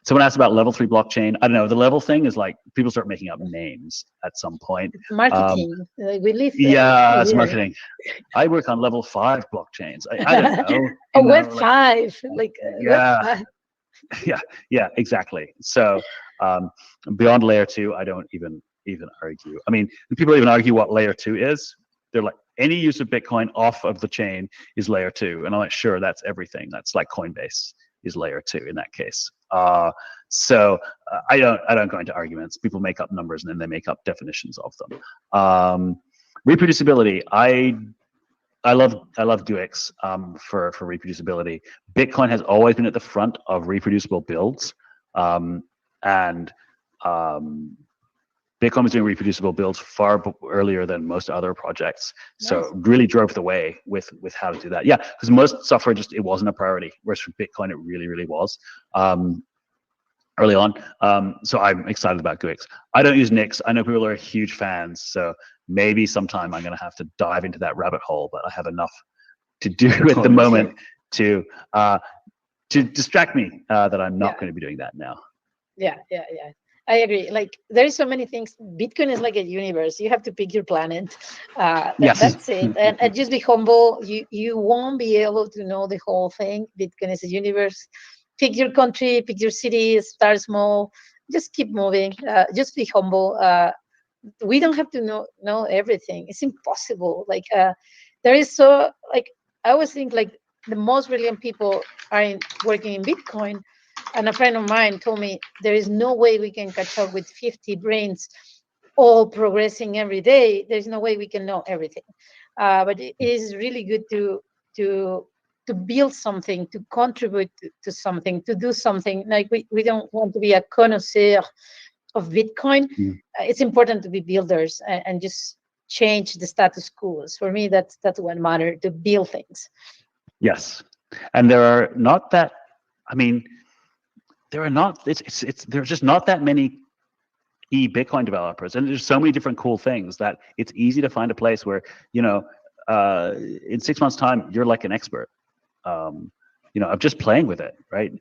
Someone asked about level 3 blockchain. I don't know. The level thing is like people start making up names at some point. It's marketing. We live. Yeah, it's marketing. I work on level 5 blockchains. I don't know. Web 5, yeah, yeah, exactly. So beyond layer 2, I don't even argue. I mean, people even argue what layer 2 is. They're like, any use of Bitcoin off of the chain is layer 2, and I'm like, sure, that's everything. That's like Coinbase is layer 2 in that case. So I don't go into arguments. People make up numbers and then they make up definitions of them. Reproducibility, I love GUIX for reproducibility. Bitcoin has always been at the front of reproducible builds, and Bitcoin was doing reproducible builds far earlier than most other projects. Nice. So really drove the way with how to do that. Yeah, because most software it wasn't a priority, whereas for Bitcoin it really was early on. So I'm excited about GUIX. I don't use Nix. I know people are huge fans, so maybe sometime I'm going to have to dive into that rabbit hole, but I have enough to do at the moment to distract me that I'm not going to be doing that now. Yeah. I agree. Like, there is so many things. Bitcoin is like a universe. You have to pick your planet. Yes. That's it. And just be humble. You won't be able to know the whole thing. Bitcoin is a universe. Pick your country, pick your city, start small. Just keep moving. Just be humble. We don't have to know everything. It's impossible. Like, there is I always think like the most brilliant people are working in Bitcoin. And a friend of mine told me there is no way we can catch up with 50 brains all progressing every day. There's no way we can know everything. But it is really good to build something, to contribute to something, to do something. Like we don't want to be a connoisseur of Bitcoin. It's important to be builders and just change the status quo. For me, that's what matters, to build things. Yes. And there are not that, there's just not that many Bitcoin developers, and there's so many different cool things that it's easy to find a place where in 6 months' time you're like an expert, of just playing with it, right?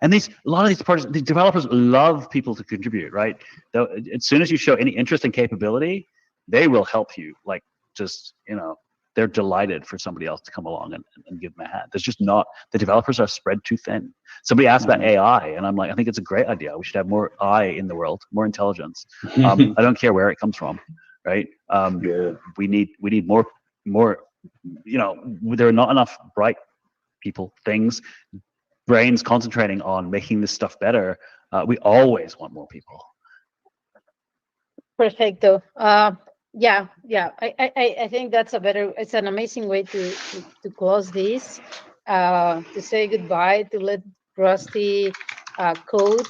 And a lot of these projects, the developers love people to contribute, right? As soon as you show any interest and capability, they will help you. Like, just they're delighted for somebody else to come along and give them a hand. There's just not, the developers are spread too thin. Somebody asked about AI, and I'm like, I think it's a great idea. We should have more I in the world, more intelligence. I don't care where it comes from, right? We need more. There are not enough bright people, brains concentrating on making this stuff better. We always want more people. Perfecto. Yeah. I think it's an amazing way to close this, to say goodbye, to let Rusty code.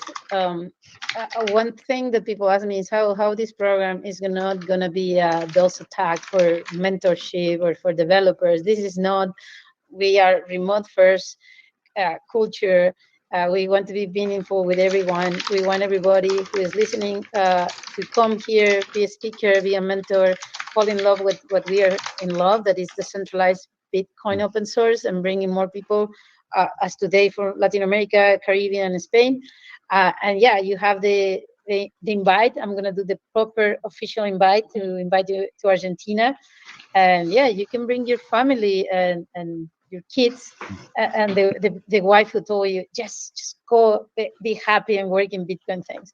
One thing that people ask me is how this program is not gonna be a DOS attack for mentorship or for developers. This is not. We are remote first culture. We want to be meaningful with everyone. We want everybody who is listening to come here, be a speaker, be a mentor, fall in love with what we are in love, that is decentralized Bitcoin open source, and bringing more people, as today for Latin America, Caribbean, and Spain. And yeah, you have the invite. I'm going to do the proper official invite to invite you to Argentina. And yeah, you can bring your family and your kids, and the wife who told you, just go be happy and work in Bitcoin things.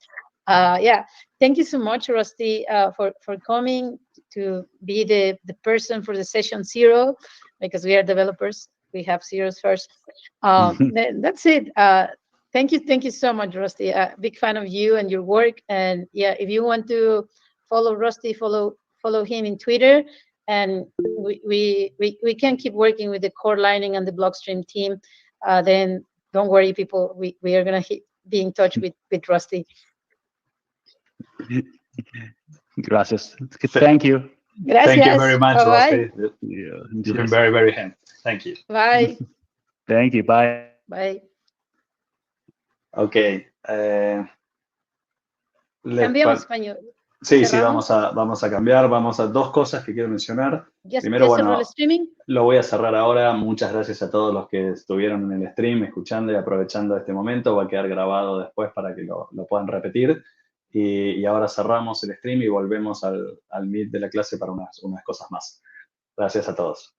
Yeah, thank you so much, Rusty, for coming to be the person for the session 0, because we are developers. We have zeros first. That's it. Thank you so much, Rusty. Big fan of you and your work. And yeah, if you want to follow Rusty, follow him in Twitter. And we can keep working with the core Lightning and the Blockstream team. Then don't worry, people. We are gonna be in touch with Rusty. Gracias. Thank you. Gracias. Thank you very much, Bye-bye. Rusty. Yeah, You've been very, very handy. Thank you. Bye. Thank you. Bye. Bye. Ok. Cambiamos a español. Sí, ¿Cerramos? vamos a cambiar. Vamos a 2 cosas que quiero mencionar. ¿Ya Primero, cerró el streaming? lo voy a cerrar ahora. Muchas gracias a todos los que estuvieron en el stream, escuchando y aprovechando este momento. Va a quedar grabado después para que lo puedan repetir. Y ahora cerramos el stream y volvemos al Meet de la clase para unas cosas más. Gracias a todos.